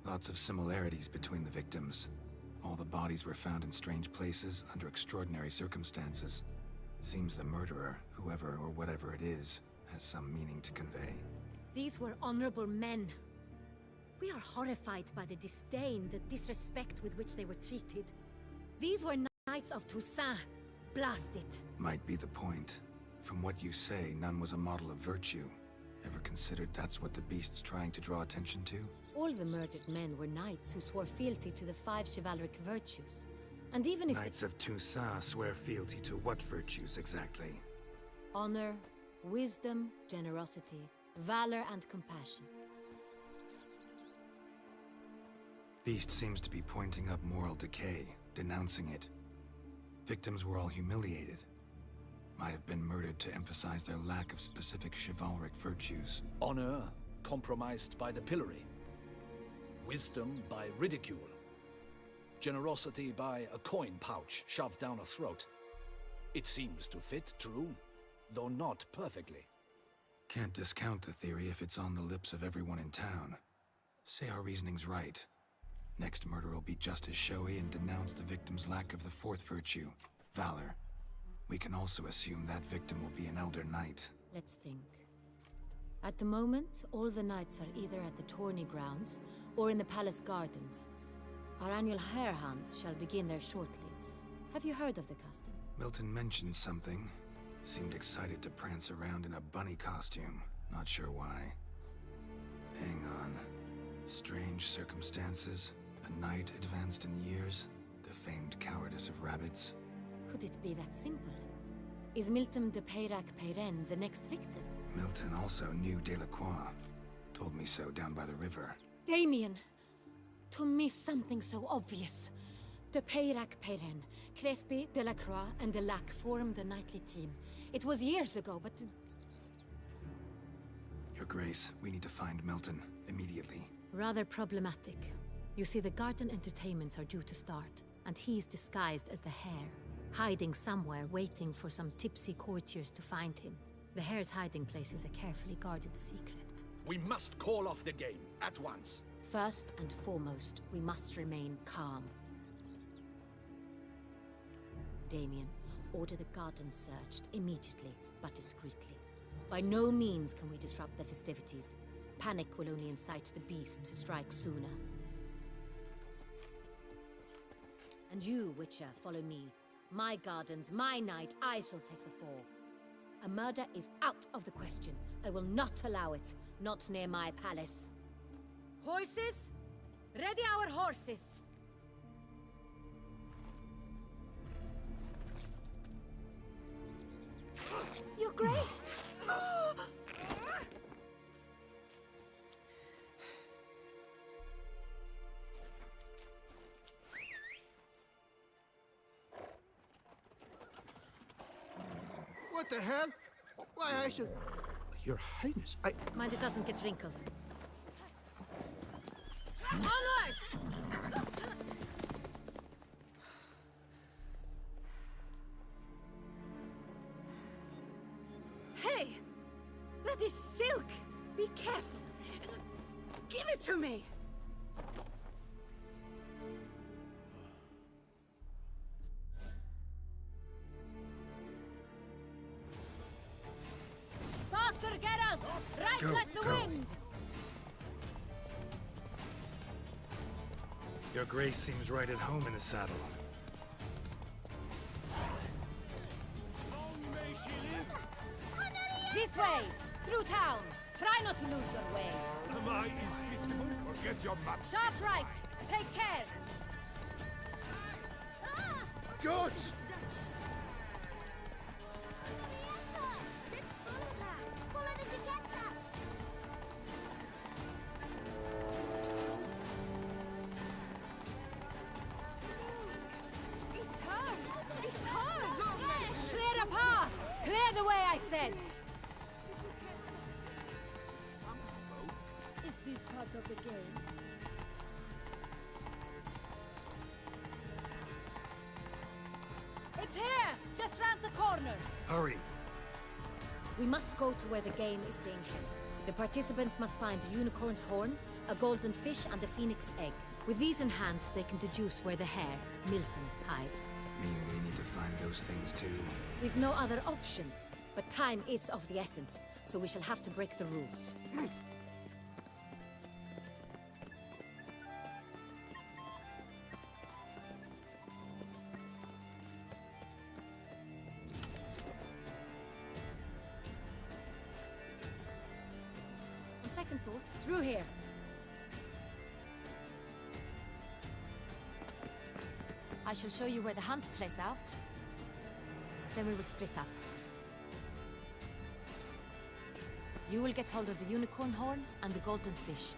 Lots of similarities between the victims. All the bodies were found in strange places under extraordinary circumstances. Seems the murderer, whoever or whatever it is, has some meaning to convey. These were honorable men. We are horrified by the disdain, the disrespect with which they were treated. These were Knights of Toussaint. Blast it. Might be the point. From what you say, none was a model of virtue. Ever considered that's what the beast's trying to draw attention to? All the murdered men were knights who swore fealty to the 5 chivalric virtues. And even if Knights of Toussaint swear fealty to what virtues exactly? honor, wisdom, generosity, valor, and compassion. Beast seems to be pointing up moral decay, denouncing it. Victims were all humiliated. Might have been murdered to emphasize their lack of specific chivalric virtues. Honor compromised by the pillory. Wisdom by ridicule. Generosity by a coin pouch shoved down a throat. It seems to fit, true, though not perfectly. Can't discount the theory if it's on the lips of everyone in town. Say our reasoning's right. Next murder will be just as showy and denounce the victim's lack of the 4th virtue, valor. We can also assume that victim will be an elder knight. Let's think. At the moment, all the knights are either at the tourney grounds or in the palace gardens. Our annual hare hunt shall begin there shortly. Have you heard of the custom? Milton mentioned something. Seemed excited to prance around in a bunny costume. Not sure why. Hang on. Strange circumstances. A knight advanced in years. The famed cowardice of rabbits. Could it be that simple? Is Milton de Peyrac-Peyren the next victim? Milton also knew Delacroix. Told me so down by the river. Damien! To miss something so obvious. De Peyrac-Peyren, Crespi, Delacroix, and Delac formed a knightly team. It was years ago, but... Your Grace, we need to find Milton, immediately. Rather problematic. You see, the garden entertainments are due to start, and he's disguised as the hare, hiding somewhere, waiting for some tipsy courtiers to find him. The hare's hiding place is a carefully guarded secret. We must call off the game, at once. First and foremost, we must remain calm. Damien, order the garden searched immediately, but discreetly. By no means can we disrupt the festivities. Panic will only incite the beast to strike sooner. And you, Witcher, follow me. My gardens, my night, I shall take the fall. A murder is out of the question. I will not allow it. Not near my palace. Horses? Ready our horses! Your Grace! What the hell? Why, I should... Your Highness, I... Mind it doesn't get wrinkled. Onward! Hey! That is silk! Be careful! Give it to me! Faster, Geralt! Right Go, like the go. wind! Your Grace seems right at home in the saddle. Long may she live! This way! Through town! Try not to lose your way. Am I invisible? Forget your map. Sharp right! Take care! Good! the way, I said! Is this part of the game? It's here! Just round the corner! Hurry! We must go to where the game is being held. The participants must find a unicorn's horn, a golden fish, and a phoenix egg. With these in hand, they can deduce where the hare, Milton, hides. Mean we need to find those things too? We've no other option. But time is of the essence, so we shall have to break the rules. On second thought, through here. I shall show you where the hunt plays out. Then we will split up. You will get hold of the unicorn horn and the golden fish.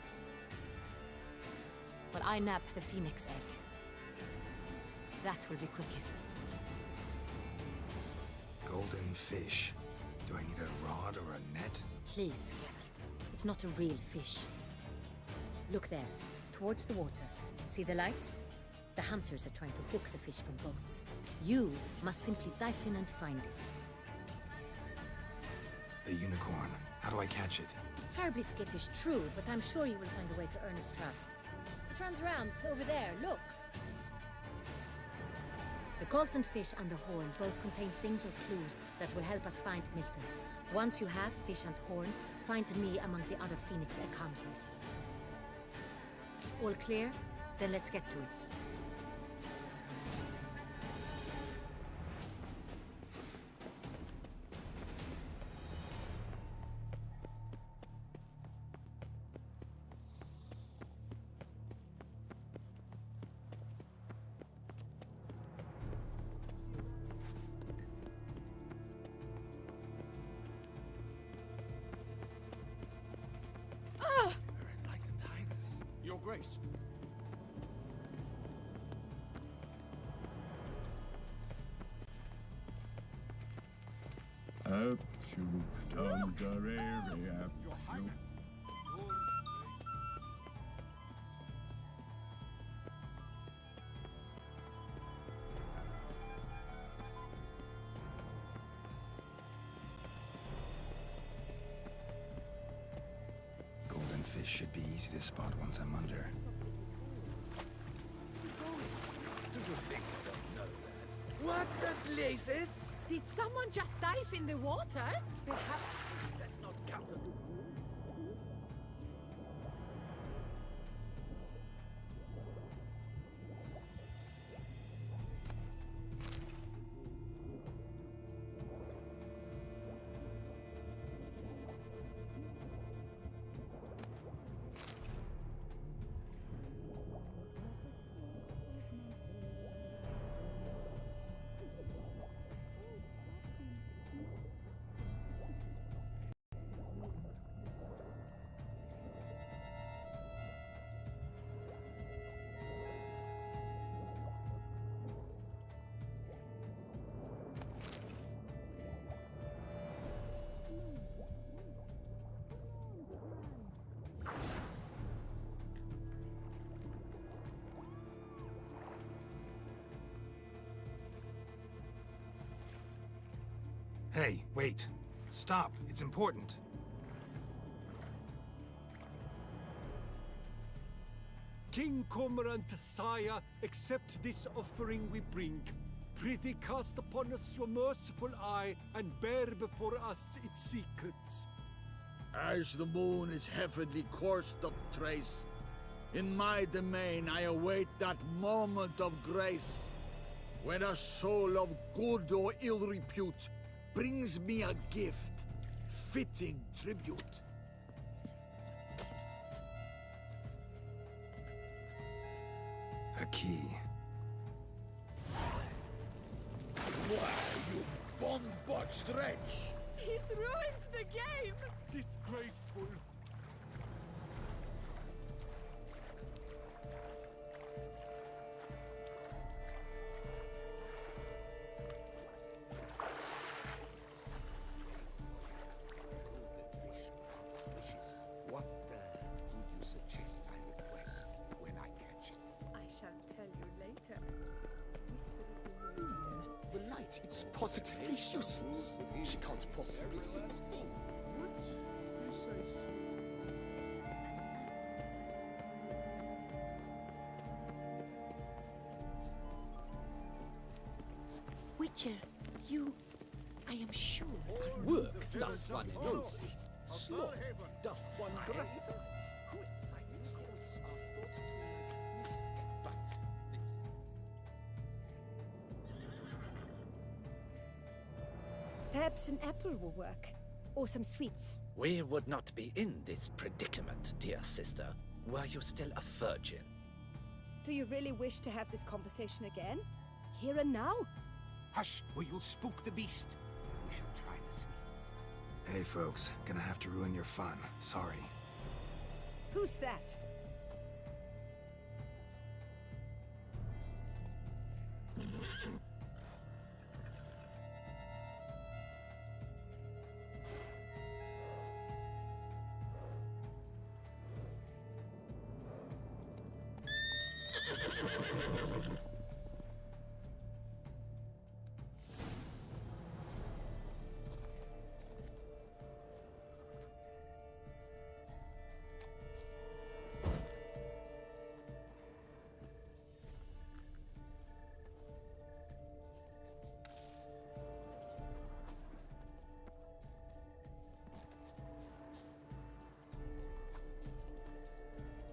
While I nab the phoenix egg. That will be quickest. Golden fish. Do I need a rod or a net? Please, Geralt. It's not a real fish. Look there, towards the water. See the lights? The hunters are trying to hook the fish from boats. You must simply dive in and find it. The unicorn. How do I catch it? It's terribly skittish, true, but I'm sure you will find a way to earn its trust. It runs around over there, look. The golden fish and the horn both contain things or clues that will help us find Milton. Once you have fish and horn, find me among the other phoenix egg hunters. All clear? Then let's get to it. Your Grace. Your Highness. Golden fish should be easy to spot once I'm under. Do you think I don't know that? What the blazes? Did someone just dive in the water? Perhaps is that not counter to Hey, wait. Stop. It's important. King Cormorant, sire, accept this offering we bring. Prithee cast upon us your merciful eye, and bear before us its secrets. As the moon is heavenly course doth trace, in my domain I await that moment of grace, when a soul of good or ill repute brings me a gift, fitting tribute. A key. Why, you bomb-botched wretch! He's ruined the game! Disgraceful. It's positively useless. She can't possibly see a thing. Witcher, you, I am sure, Work doth one nonsense. Sloth doth one gratify. Perhaps an apple will work. Or some sweets. We would not be in this predicament, dear sister, were you still a virgin. Do you really wish to have this conversation again? Here and now? Hush, or you'll spook the beast. We shall try the sweets. Hey, folks. Gonna have to ruin your fun. Sorry. Who's that?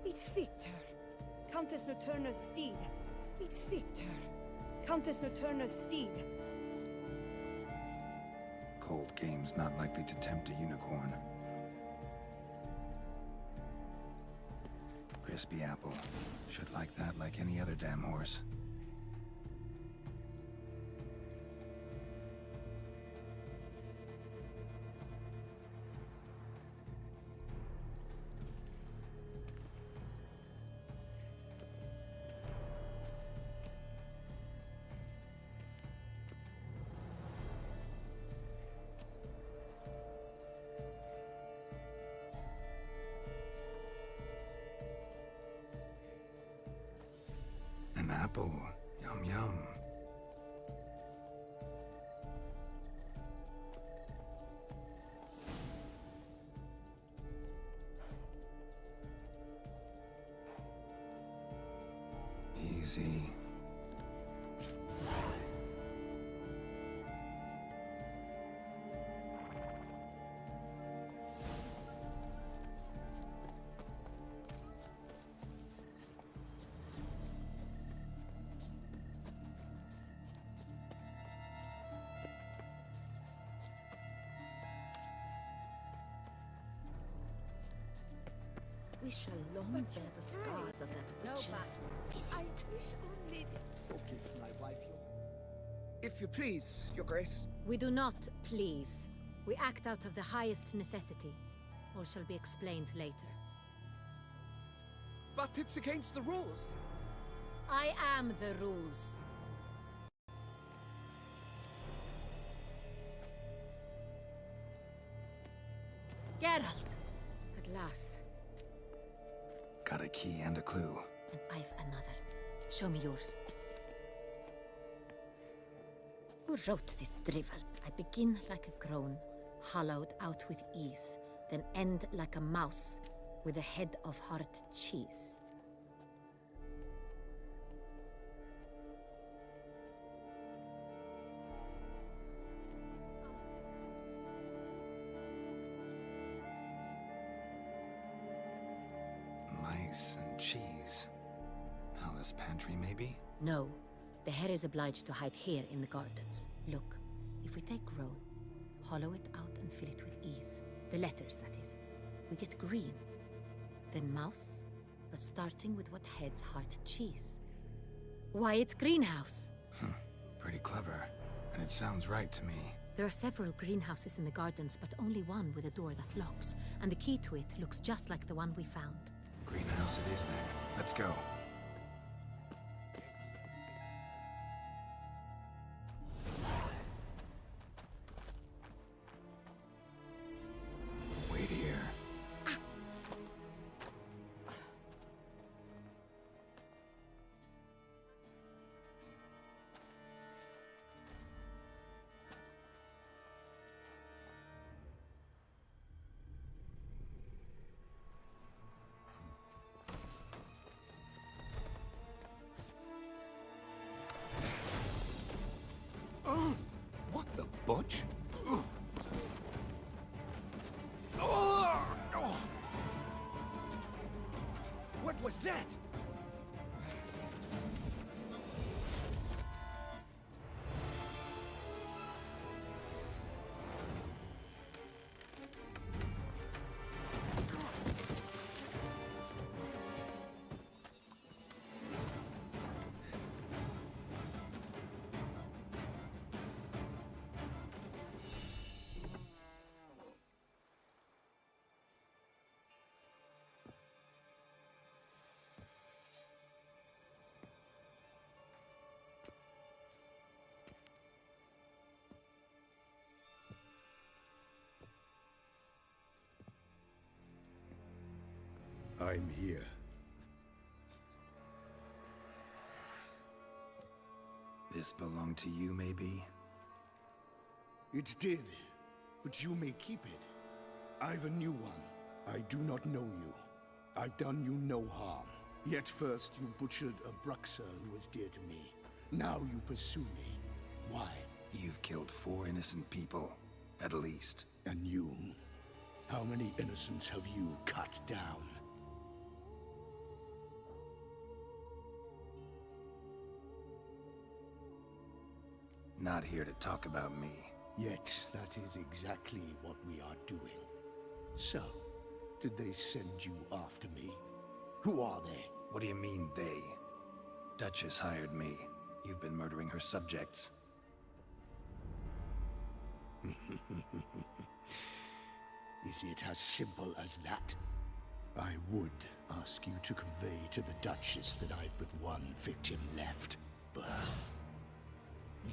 It's Victor, Countess Noturna's steed. It's Victor, Countess Noturna's steed. Cold game's not likely to tempt a unicorn. Crispy apple. Should like that like any other damn horse. An apple. Yum yum. Easy. we shall long bear the scars of that witch's visit. I wish only... Forgive my wife, If you please, Your Grace. We do not please. We act out of the highest necessity. All shall be explained later. But it's against the rules. I am the rules. Geralt! At last. Got a key and a clue. And I've another. Show me yours. Who wrote this drivel? I begin like a groan, hollowed out with ease, then end like a mouse with a head of hard cheese. Mice and cheese. Palace pantry, maybe? No. The hare is obliged to hide here in the gardens. Look, if we take roan, hollow it out and fill it with ease. The letters, that is. We get green. Then mouse, but starting with what heads heart cheese. Why, it's greenhouse! Pretty clever. And it sounds right to me. There are several greenhouses in the gardens, but only one with a door that locks. And the key to it looks just like the one we found. Greenhouse it is then. Let's go. Wait here. What the butch? What was that? I'm here. This belonged to you, maybe? It did, but you may keep it. I've a new one. I do not know you. I've done you no harm. Yet first you butchered a Bruxer who was dear to me. Now you pursue me. Why? You've killed 4 innocent people, at least. And you? How many innocents have you cut down? Not here to talk about me. Yet that is exactly what we are doing. So, did they send you after me? Who are they? What do you mean, they? Duchess hired me. You've been murdering her subjects. Is it as simple as that? I would ask you to convey to the Duchess that I've but one victim left, but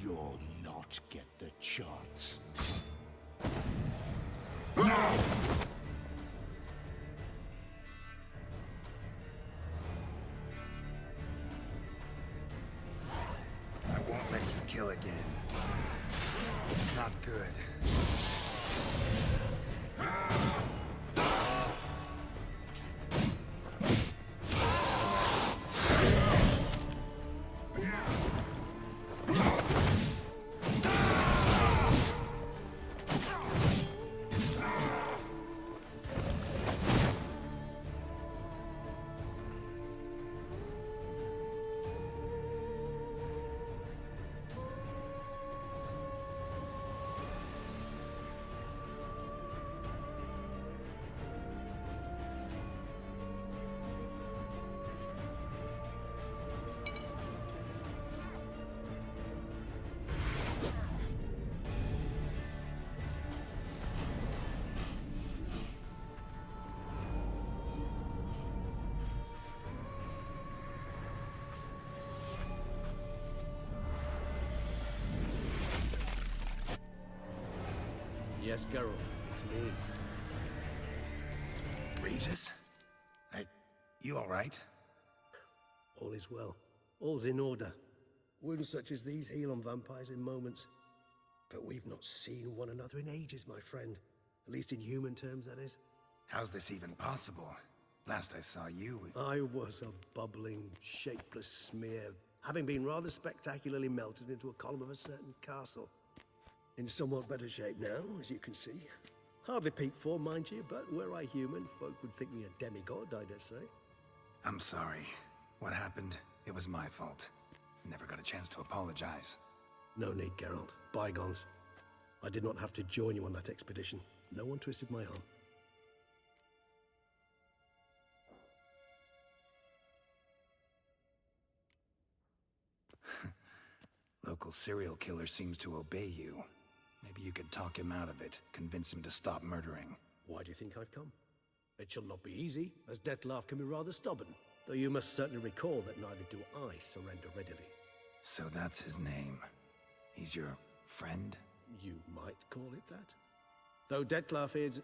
you'll not get the chance. I won't let you kill again. Not good. Yes, Geralt, it's me. Regis? You all right? All is well. All's in order. Wounds such as these heal on vampires in moments. But we've not seen one another in ages, my friend. At least in human terms, that is. How's this even possible? Last I saw you... I was a bubbling, shapeless smear, having been rather spectacularly melted into a column of a certain castle. In somewhat better shape now, as you can see. Hardly peak form, mind you, but were I human, folk would think me a demigod, I dare say. I'm sorry. What happened, it was my fault. Never got a chance to apologize. No need, Geralt. Bygones. I did not have to join you on that expedition. No one twisted my arm. Local serial killer seems to obey you. Maybe you could talk him out of it, convince him to stop murdering. Why do you think I've come? It shall not be easy, as Dettlaff can be rather stubborn. Though you must certainly recall that neither do I surrender readily. So that's his name. He's your friend? You might call it that. Though Dettlaff is...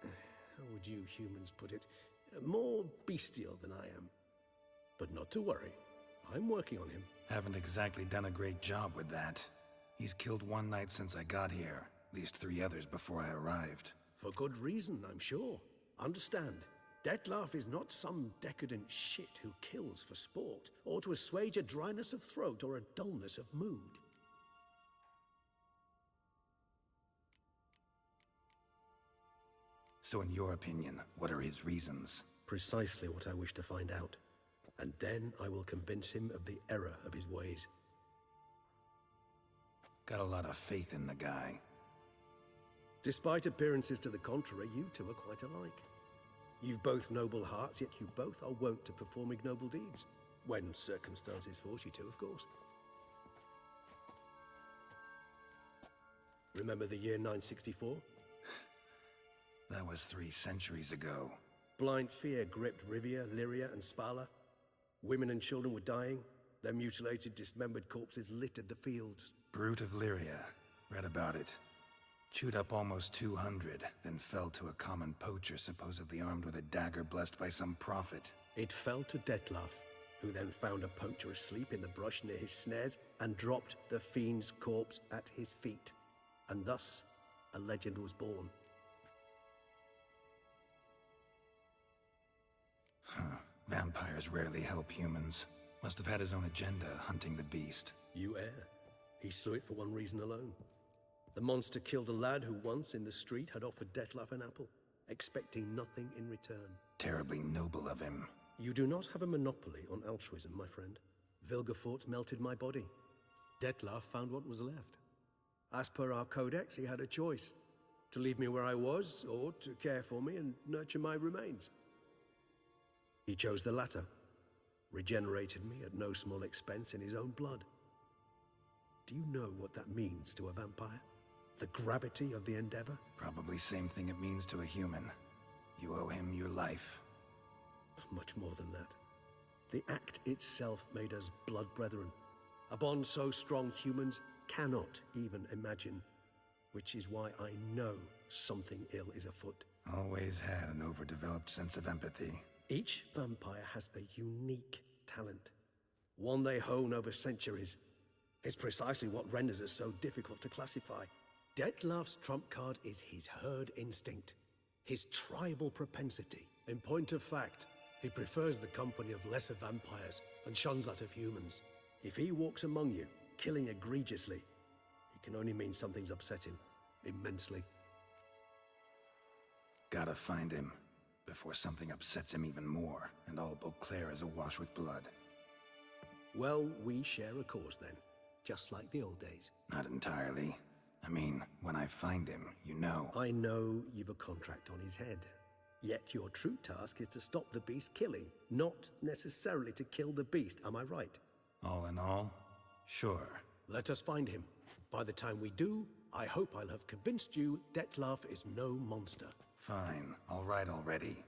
how would you humans put it? More bestial than I am. But not to worry. I'm working on him. Haven't exactly done a great job with that. He's killed one knight since I got here. At least 3 others before I arrived. For good reason, I'm sure. Understand, Dettlaff is not some decadent shit who kills for sport, or to assuage a dryness of throat or a dullness of mood. So in your opinion, what are his reasons? Precisely what I wish to find out. And then I will convince him of the error of his ways. Got a lot of faith in the guy. Despite appearances to the contrary, you two are quite alike. You've both noble hearts, yet you both are wont to perform ignoble deeds. When circumstances force you to, of course. Remember the year 964? That was 3 centuries ago. Blind fear gripped Rivia, Lyria, and Spala. Women and children were dying. Their mutilated, dismembered corpses littered the fields. Brute of Lyria. Read about it. Chewed up almost 200, then fell to a common poacher supposedly armed with a dagger blessed by some prophet. It fell to Dettlaff, who then found a poacher asleep in the brush near his snares and dropped the fiend's corpse at his feet. And thus, a legend was born. Vampires rarely help humans. Must have had his own agenda, hunting the beast. You err. He slew it for one reason alone. The monster killed a lad who once, in the street, had offered Dettlaff an apple, expecting nothing in return. Terribly noble of him. You do not have a monopoly on altruism, my friend. Vilgefortz melted my body. Dettlaff found what was left. As per our codex, he had a choice. To leave me where I was, or to care for me and nurture my remains. He chose the latter. Regenerated me at no small expense in his own blood. Do you know what that means to a vampire? The gravity of the endeavor? Probably same thing it means to a human. You owe him your life. Much more than that. The act itself made us blood brethren. A bond so strong humans cannot even imagine. Which is why I know something ill is afoot. Always had an overdeveloped sense of empathy. Each vampire has a unique talent. One they hone over centuries. It's precisely what renders us so difficult to classify. Dettlaff's trump card is his herd instinct. His tribal propensity. In point of fact, he prefers the company of lesser vampires and shuns that of humans. If he walks among you, killing egregiously, it can only mean something's upset him. Immensely. Gotta find him. Before something upsets him even more, and all Beauclair is awash with blood. Well, we share a cause then. Just like the old days. Not entirely. I mean, when I find him, you know. I know you've a contract on his head. Yet your true task is to stop the beast killing, not necessarily to kill the beast, am I right? All in all, sure. Let us find him. By the time we do, I hope I'll have convinced you Dettlaff is no monster. Fine, all right already.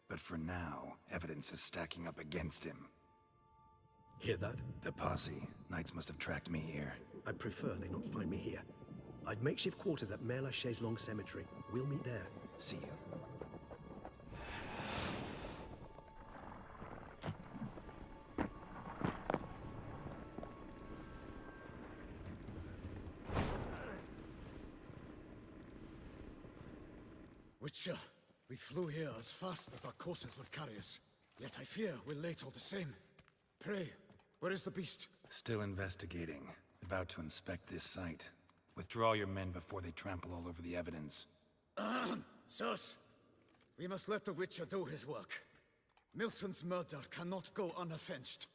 But for now, evidence is stacking up against him. Hear that? The posse. Knights must have tracked me here. I'd prefer they not find me here. I've makeshift quarters at Mère la Chaise-Longue Cemetery. We'll meet there. See you. Witcher, we flew here as fast as our courses would carry us. Yet I fear we're late all the same. Pray, where is the beast? Still investigating. About to inspect this site. Withdraw your men before they trample all over the evidence. Sirs, we must let the Witcher do his work. Milton's murder cannot go unavenged.